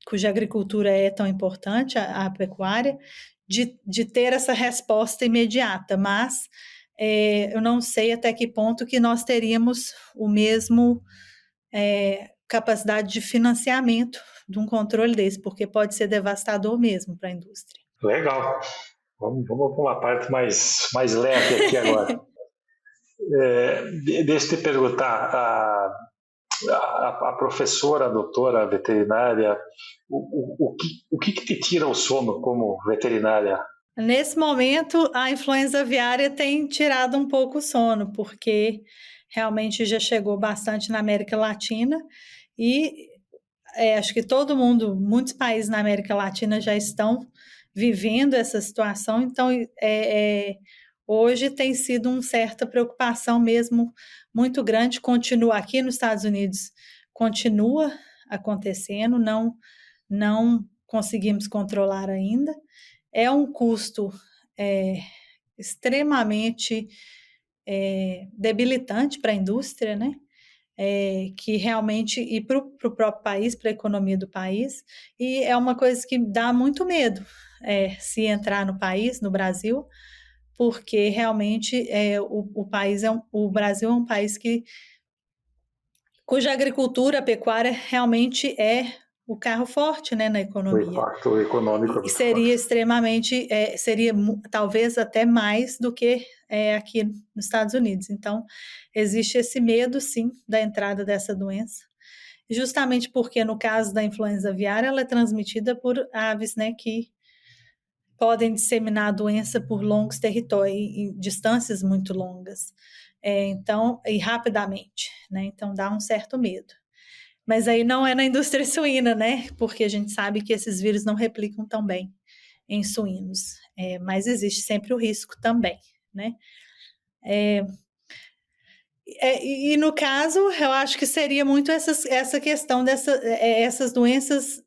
Speaker 1: cuja agricultura é tão importante, a pecuária, de ter essa resposta imediata, mas eu não sei até que ponto que nós teríamos o mesmo capacidade de financiamento de um controle desse, porque pode ser devastador mesmo para a indústria.
Speaker 2: Legal. Vamos para uma parte mais leve aqui agora. Deixa eu te perguntar, a professora, a doutora a veterinária, o que te tira o sono como veterinária?
Speaker 1: Nesse momento, a influenza aviária tem tirado um pouco o sono, porque realmente já chegou bastante na América Latina e acho que muitos países na América Latina já estão vivendo essa situação, então hoje tem sido uma certa preocupação mesmo muito grande, continua aqui nos Estados Unidos, continua acontecendo, não conseguimos controlar ainda, é um custo extremamente debilitante para a indústria, né? que realmente, e para o próprio país, para a economia do país, e é uma coisa que dá muito medo se entrar no país, no Brasil, porque realmente o Brasil é um país cuja agricultura, a pecuária realmente é o carro forte, né, na
Speaker 2: O
Speaker 1: economia.
Speaker 2: impacto econômico é
Speaker 1: E
Speaker 2: muito
Speaker 1: seria
Speaker 2: forte.
Speaker 1: extremamente, talvez até mais do que aqui nos Estados Unidos. Então, existe esse medo, sim, da entrada dessa doença, justamente porque no caso da influenza aviária, ela é transmitida por aves, né, que podem disseminar a doença por longos territórios, em distâncias muito longas. Então, e rapidamente, né? Então dá um certo medo. Mas aí não é na indústria suína, né? Porque a gente sabe que esses vírus não replicam tão bem em suínos. Mas existe sempre o risco também, né? E no caso, eu acho que seria muito essa questão essas doenças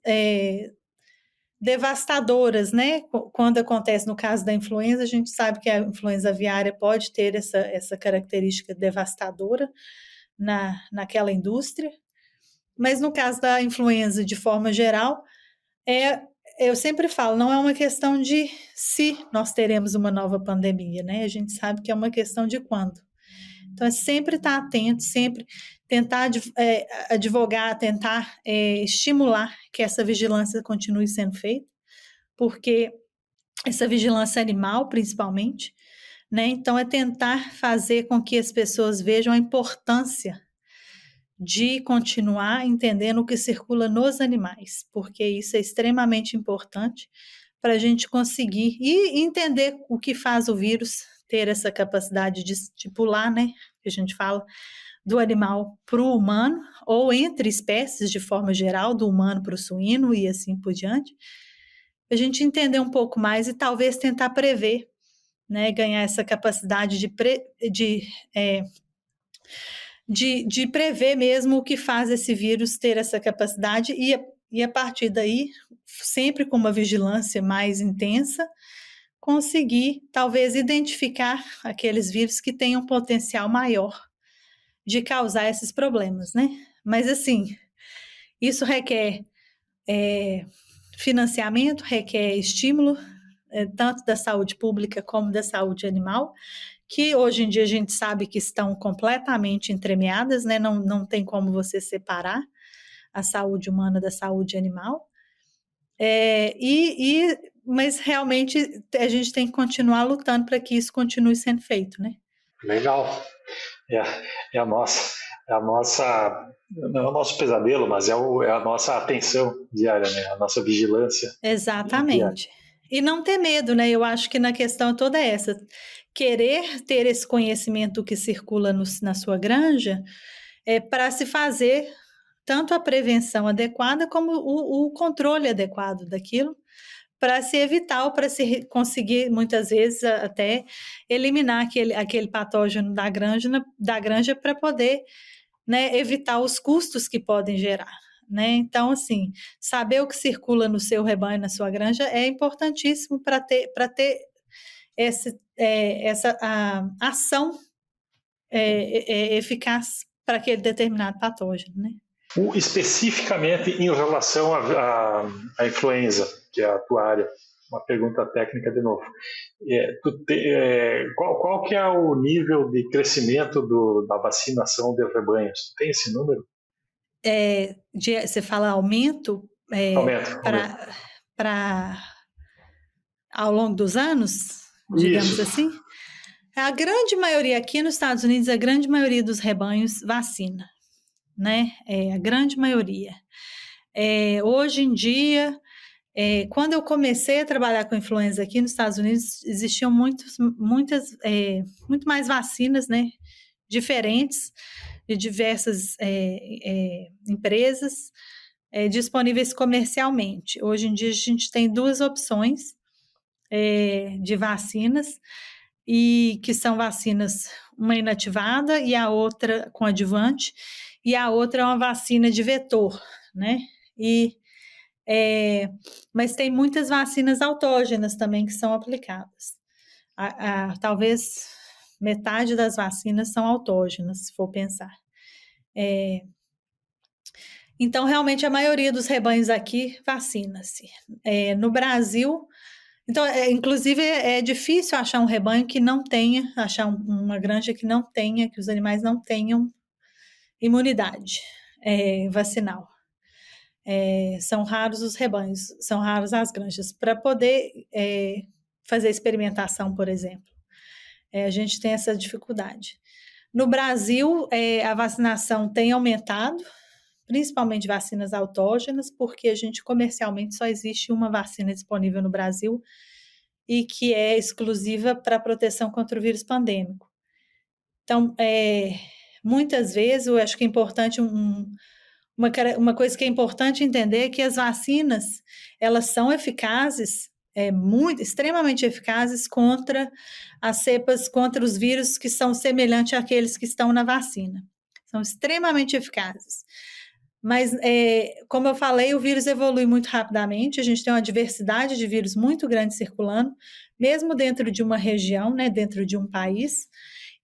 Speaker 1: devastadoras, né? Quando acontece no caso da influenza, a gente sabe que a influenza aviária pode ter essa característica devastadora naquela indústria, mas no caso da influenza, de forma geral, eu sempre falo, não é uma questão de se nós teremos uma nova pandemia, né? A gente sabe que é uma questão de quando. Então, é sempre estar atento, sempre tentar advogar, tentar estimular que essa vigilância continue sendo feita, porque essa vigilância animal, principalmente, né? Então, é tentar fazer com que as pessoas vejam a importância de continuar entendendo o que circula nos animais, porque isso é extremamente importante para a gente conseguir e entender o que faz o vírus ter essa capacidade de pular, né? Que a gente fala do animal para o humano, ou entre espécies de forma geral, do humano para o suíno e assim por diante. A gente entender um pouco mais e talvez tentar prever, né? Ganhar essa capacidade de prever mesmo o que faz esse vírus ter essa capacidade e a partir daí, sempre com uma vigilância mais intensa, conseguir talvez identificar aqueles vírus que têm um potencial maior de causar esses problemas, né? Mas assim, isso requer financiamento, requer estímulo, tanto da saúde pública como da saúde animal, que hoje em dia a gente sabe que estão completamente entremeadas, né? Não tem como você separar a saúde humana da saúde animal. Mas realmente a gente tem que continuar lutando para que isso continue sendo feito, né?
Speaker 2: Legal. É, é a nossa, é a nossa, não é o nosso pesadelo, mas é a nossa atenção diária, né? A nossa vigilância diária.
Speaker 1: Exatamente. E não ter medo, né? Eu acho que na questão toda é essa. Querer ter esse conhecimento que circula na sua granja para se fazer tanto a prevenção adequada como o controle adequado daquilo, para se evitar ou para se conseguir, muitas vezes, até eliminar aquele patógeno da granja para poder, né, evitar os custos que podem gerar. Né? Então, assim, saber o que circula no seu rebanho, na sua granja, é importantíssimo para ter essa ação eficaz para aquele determinado patógeno. Né?
Speaker 2: Especificamente em relação à influenza, que é a tua área, uma pergunta técnica de novo. Qual que é o nível de crescimento da vacinação de rebanhos? Tu tem esse número?
Speaker 1: Você fala aumento
Speaker 2: Aumento.
Speaker 1: para ao longo dos anos, digamos
Speaker 2: Isso.
Speaker 1: assim? A grande maioria aqui nos Estados Unidos, a grande maioria dos rebanhos vacina, né? A grande maioria. Hoje em dia, quando eu comecei a trabalhar com influenza aqui nos Estados Unidos, existiam muito mais vacinas, né? Diferentes, de diversas empresas disponíveis comercialmente. Hoje em dia, a gente tem duas opções de vacinas, e que são vacinas, uma inativada e a outra com adjuvante, e a outra é uma vacina de vetor, né? Mas tem muitas vacinas autógenas também que são aplicadas. Talvez metade das vacinas são autógenas, se for pensar. Então, realmente, a maioria dos rebanhos aqui vacina-se. No Brasil, então, inclusive, é difícil achar um rebanho que não tenha, achar uma granja que não tenha, que os animais não tenham imunidade vacinal. São raros os rebanhos, são raros as granjas. Para poder fazer experimentação, por exemplo, a gente tem essa dificuldade. No Brasil, a vacinação tem aumentado, principalmente vacinas autógenas, porque a gente comercialmente só existe uma vacina disponível no Brasil e que é exclusiva para proteção contra o vírus pandêmico. Então, muitas vezes, eu acho que é importante uma coisa que é importante entender é que as vacinas, elas são eficazes, extremamente eficazes contra as cepas, contra os vírus que são semelhantes àqueles que estão na vacina. São extremamente eficazes. Mas, como eu falei, o vírus evolui muito rapidamente, a gente tem uma diversidade de vírus muito grande circulando, mesmo dentro de uma região, né, dentro de um país,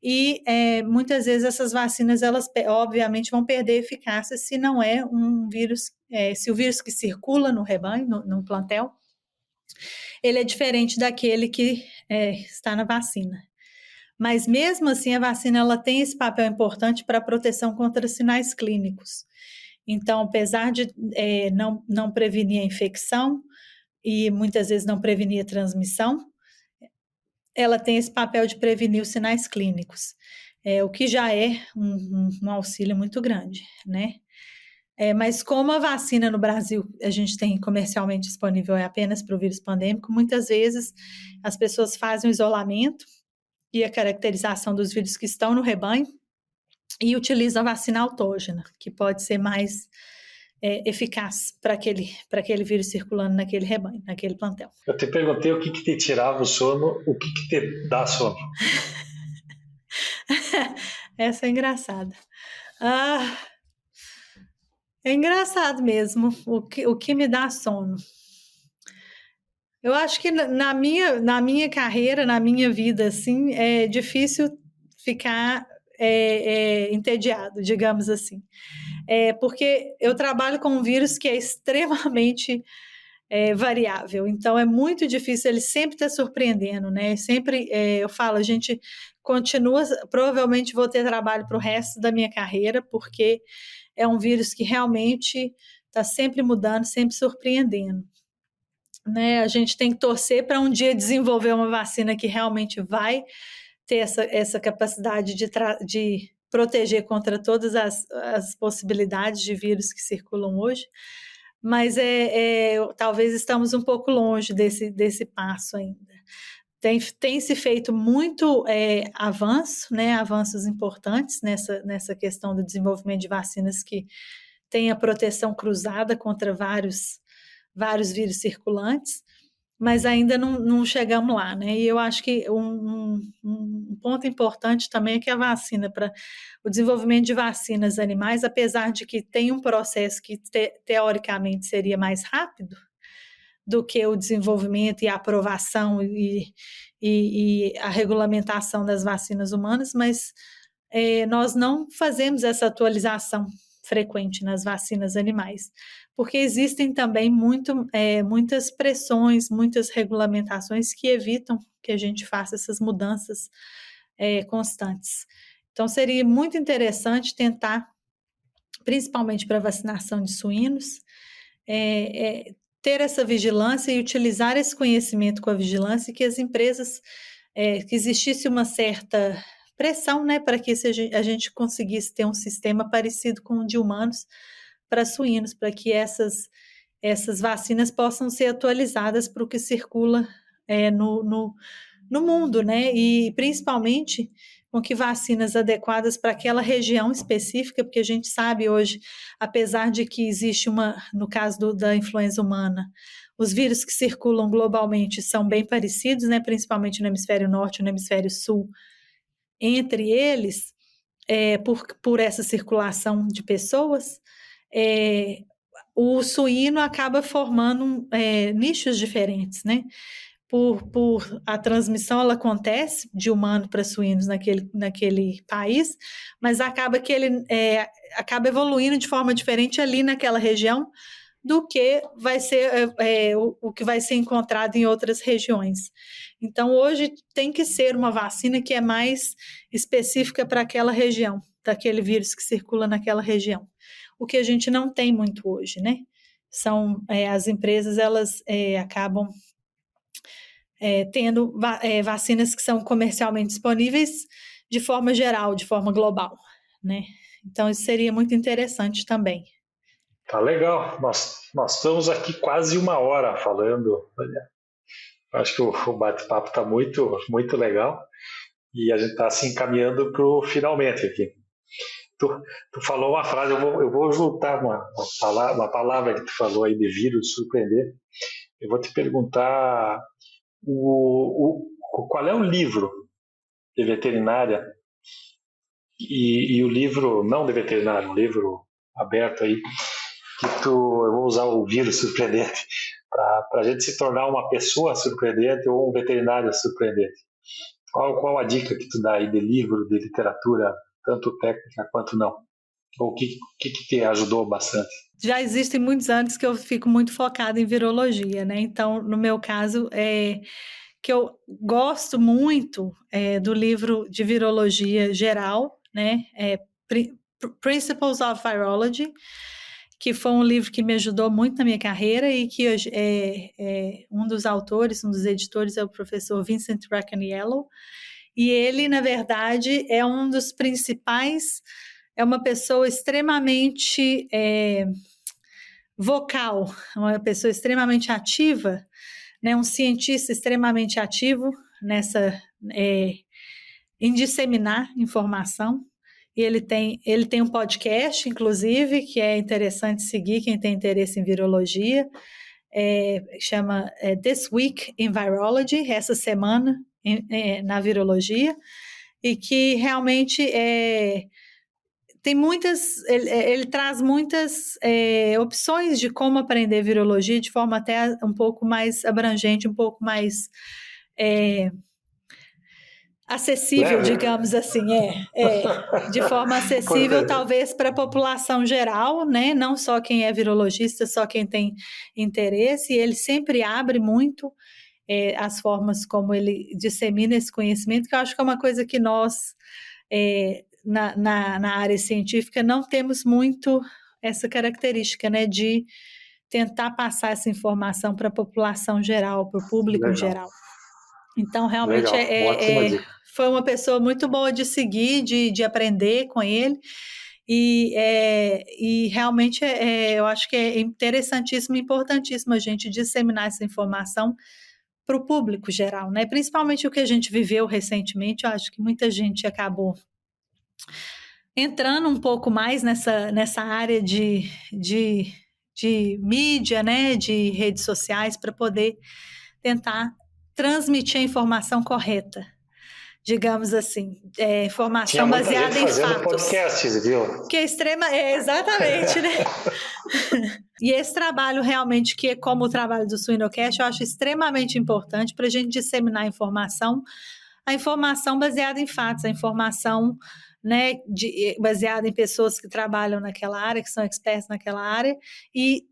Speaker 1: e muitas vezes essas vacinas, elas obviamente vão perder eficácia se não é um vírus, se o vírus que circula no rebanho, no plantel, ele é diferente daquele que está na vacina. Mas mesmo assim, a vacina ela tem esse papel importante para a proteção contra sinais clínicos. Então, apesar de não prevenir a infecção e muitas vezes não prevenir a transmissão, ela tem esse papel de prevenir os sinais clínicos, o que já é um auxílio muito grande, né? Mas como a vacina no Brasil a gente tem comercialmente disponível apenas para o vírus pandêmico, muitas vezes as pessoas fazem o isolamento e a caracterização dos vírus que estão no rebanho e utilizam a vacina autógena, que pode ser mais eficaz para aquele vírus circulando naquele rebanho, naquele plantel.
Speaker 2: Eu te perguntei o que te tirava o sono, o que te dá sono?
Speaker 1: Essa é engraçada. É engraçado mesmo o que me dá sono. Eu acho que na minha carreira, na minha vida, assim, é difícil ficar entediado, digamos assim. Porque eu trabalho com um vírus que é extremamente variável, então é muito difícil, ele sempre está surpreendendo, né? Sempre eu falo, a gente continua, provavelmente vou ter trabalho para o resto da minha carreira, porque é um vírus que realmente está sempre mudando, sempre surpreendendo. Né? A gente tem que torcer para um dia desenvolver uma vacina que realmente vai ter essa capacidade de proteger contra todas as possibilidades de vírus que circulam hoje, mas talvez estamos um pouco longe desse passo ainda. Tem se feito muito avanço, né, avanços importantes nessa questão do desenvolvimento de vacinas que tem a proteção cruzada contra vários vírus circulantes, mas ainda não chegamos lá, né? E eu acho que um ponto importante também é que a vacina, para o desenvolvimento de vacinas animais, apesar de que tem um processo que teoricamente seria mais rápido do que o desenvolvimento e a aprovação e a regulamentação das vacinas humanas, mas nós não fazemos essa atualização frequente nas vacinas animais, porque existem também muitas pressões, muitas regulamentações que evitam que a gente faça essas mudanças constantes. Então, seria muito interessante tentar, principalmente para a vacinação de suínos, ter essa vigilância e utilizar esse conhecimento com a vigilância, e que as empresas, que existisse uma certa pressão, né, para que a gente conseguisse ter um sistema parecido com o de humanos para suínos, para que essas vacinas possam ser atualizadas para o que circula no mundo, né, e principalmente com que vacinas adequadas para aquela região específica, porque a gente sabe hoje, apesar de que existe no caso da influenza humana, os vírus que circulam globalmente são bem parecidos, né, principalmente no hemisfério norte e no hemisfério sul, entre eles, por essa circulação de pessoas, o suíno acaba formando nichos diferentes, né? por a transmissão ela acontece de humano para suínos naquele país, mas acaba que ele acaba evoluindo de forma diferente ali naquela região do que vai ser o que vai ser encontrado em outras regiões. Então, hoje tem que ser uma vacina que é mais específica para aquela região, daquele vírus que circula naquela região. O que a gente não tem muito hoje, né? São as empresas, elas acabam tendo vacinas que são comercialmente disponíveis de forma geral, de forma global, né? Então, isso seria muito interessante também.
Speaker 2: Tá legal. Nós estamos aqui quase 1 hora falando. Olha, acho que o bate-papo está muito, muito legal e a gente está se encaminhando para o finalmente aqui. Tu falou uma frase, eu vou juntar uma palavra que tu falou aí de vírus, surpreender. Eu vou te perguntar qual é o livro de veterinária e o livro não de veterinário, um livro aberto aí, que eu vou usar o vírus surpreendente para a gente se tornar uma pessoa surpreendente ou um veterinário surpreendente. Qual a dica que tu dá aí de livro, de literatura, tanto técnica quanto não? Ou o que te ajudou bastante?
Speaker 1: Já existem muitos anos que eu fico muito focada em virologia, né? Então, no meu caso, que eu gosto muito do livro de virologia geral, né? Principles of Virology, que foi um livro que me ajudou muito na minha carreira e que um dos autores, um dos editores é o professor Vincent Racaniello, e ele, na verdade, é um dos principais, é uma pessoa extremamente vocal, uma pessoa extremamente ativa, né, um cientista extremamente ativo em disseminar informação. E ele tem um podcast, inclusive, que é interessante seguir quem tem interesse em virologia, chama This Week in Virology, essa semana na virologia, e que realmente ele traz muitas opções de como aprender virologia de forma até um pouco mais abrangente, um pouco mais acessível, digamos assim, de forma acessível, talvez para a população geral, né? Não só quem é virologista, só quem tem interesse. E ele sempre abre muito as formas como ele dissemina esse conhecimento, que eu acho que é uma coisa que nós na área científica não temos muito essa característica, né, de tentar passar essa informação para a população geral, para o público em geral. Então, realmente,
Speaker 2: Ótima dica.
Speaker 1: foi uma pessoa muito boa de seguir, de aprender com ele, e realmente eu acho que é interessantíssimo, importantíssimo a gente disseminar essa informação para o público geral, né? Principalmente o que a gente viveu recentemente, eu acho que muita gente acabou entrando um pouco mais nessa área de mídia, né, de redes sociais, para poder tentar transmitir a informação correta, digamos assim, informação baseada em fatos.
Speaker 2: Tinha muita gente fazendo podcasts, viu?
Speaker 1: Que exatamente, né? E esse trabalho realmente, que é como o trabalho do Suinocast, eu acho extremamente importante para a gente disseminar a informação baseada em fatos, a informação, né, baseada em pessoas que trabalham naquela área, que são experts naquela área, e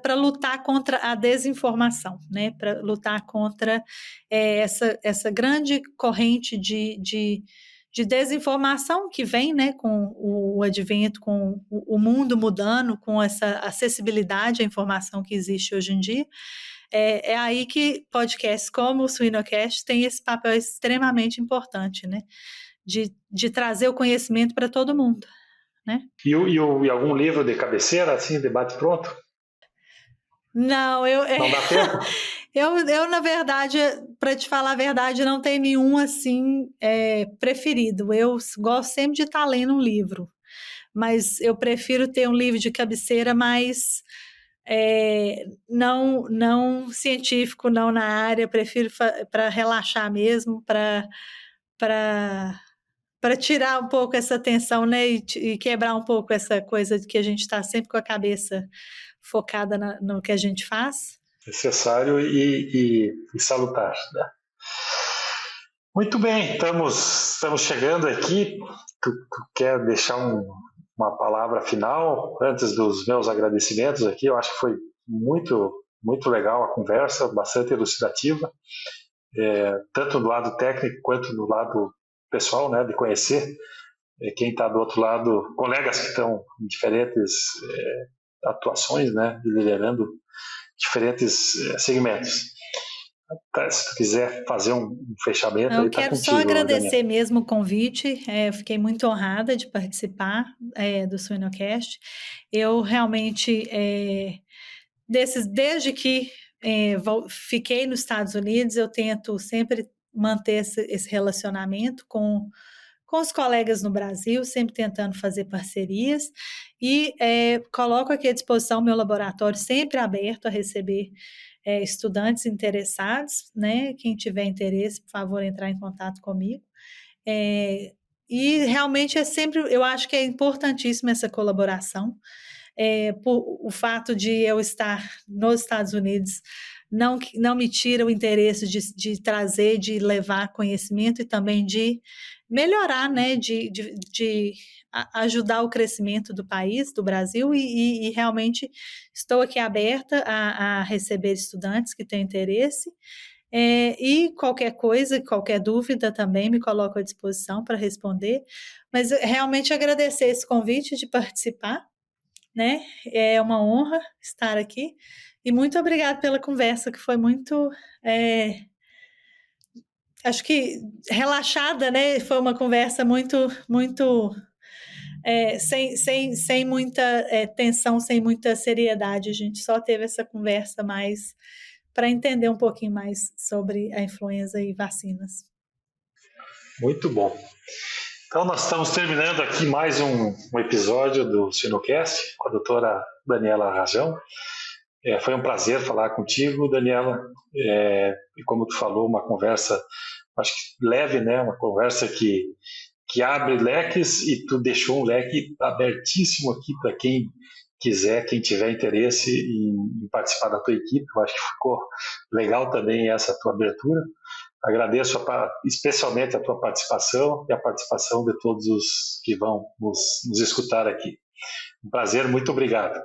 Speaker 1: para lutar contra a desinformação, né, para lutar contra essa grande corrente de desinformação que vem, né, com o advento, com o mundo mudando, com essa acessibilidade à informação que existe hoje em dia. É aí que podcasts como o Suinocast tem esse papel extremamente importante, né, de trazer o conhecimento para todo mundo, né?
Speaker 2: E algum livro de cabeceira, assim, debate pronto?
Speaker 1: Não,
Speaker 2: não dá tempo?
Speaker 1: eu, na verdade, para te falar a verdade, não tenho nenhum assim preferido. Eu gosto sempre de estar lendo um livro, mas eu prefiro ter um livro de cabeceira mais não científico, não na área. Prefiro para relaxar mesmo, para tirar um pouco essa tensão, né, e quebrar um pouco essa coisa de que a gente está sempre com a cabeça focada no que a gente faz.
Speaker 2: necessário e salutar, né? Muito bem, estamos chegando aqui. Tu quer deixar uma palavra final antes dos meus agradecimentos aqui? Eu acho que foi muito legal a conversa, bastante elucidativa, tanto do lado técnico quanto do lado pessoal, né, de conhecer quem está do outro lado, colegas que estão em diferentes atuações, né, liderando diferentes segmentos. Tá, se tu quiser fazer um fechamento
Speaker 1: Eu
Speaker 2: aí, tá
Speaker 1: quero só
Speaker 2: contigo, Daniel.
Speaker 1: agradecer mesmo o convite, eu fiquei muito honrada de participar do Suinocast. Eu realmente, desde que fiquei nos Estados Unidos, eu tento sempre manter esse relacionamento com os colegas no Brasil, sempre tentando fazer parcerias e coloco aqui à disposição meu laboratório sempre aberto a receber estudantes interessados, né? Quem tiver interesse, por favor, entrar em contato comigo. E realmente eu acho que é importantíssima essa colaboração. Por o fato de eu estar nos Estados Unidos não me tira o interesse de trazer, de levar conhecimento e também de melhorar, né, de ajudar o crescimento do país, do Brasil, e realmente estou aqui aberta a receber estudantes que têm interesse. E qualquer coisa, qualquer dúvida também me coloco à disposição para responder. Mas realmente agradecer esse convite de participar, né? É uma honra estar aqui. E muito obrigada pela conversa, que foi muito, acho que relaxada, né? Foi uma conversa muito sem muita tensão, sem muita seriedade. A gente só teve essa conversa mais para entender um pouquinho mais sobre a influenza e vacinas.
Speaker 2: Muito bom. Então, nós estamos terminando aqui mais um episódio do Sinocast com a doutora Daniela Rajão. Foi um prazer falar contigo, Daniela. E como tu falou, uma conversa, acho que leve, né? Uma conversa que abre leques, e tu deixou um leque abertíssimo aqui para quem quiser, quem tiver interesse em participar da tua equipe. Eu acho que ficou legal também essa tua abertura. Agradeço especialmente a tua participação e a participação de todos os que vão nos escutar aqui. Um prazer, muito obrigado.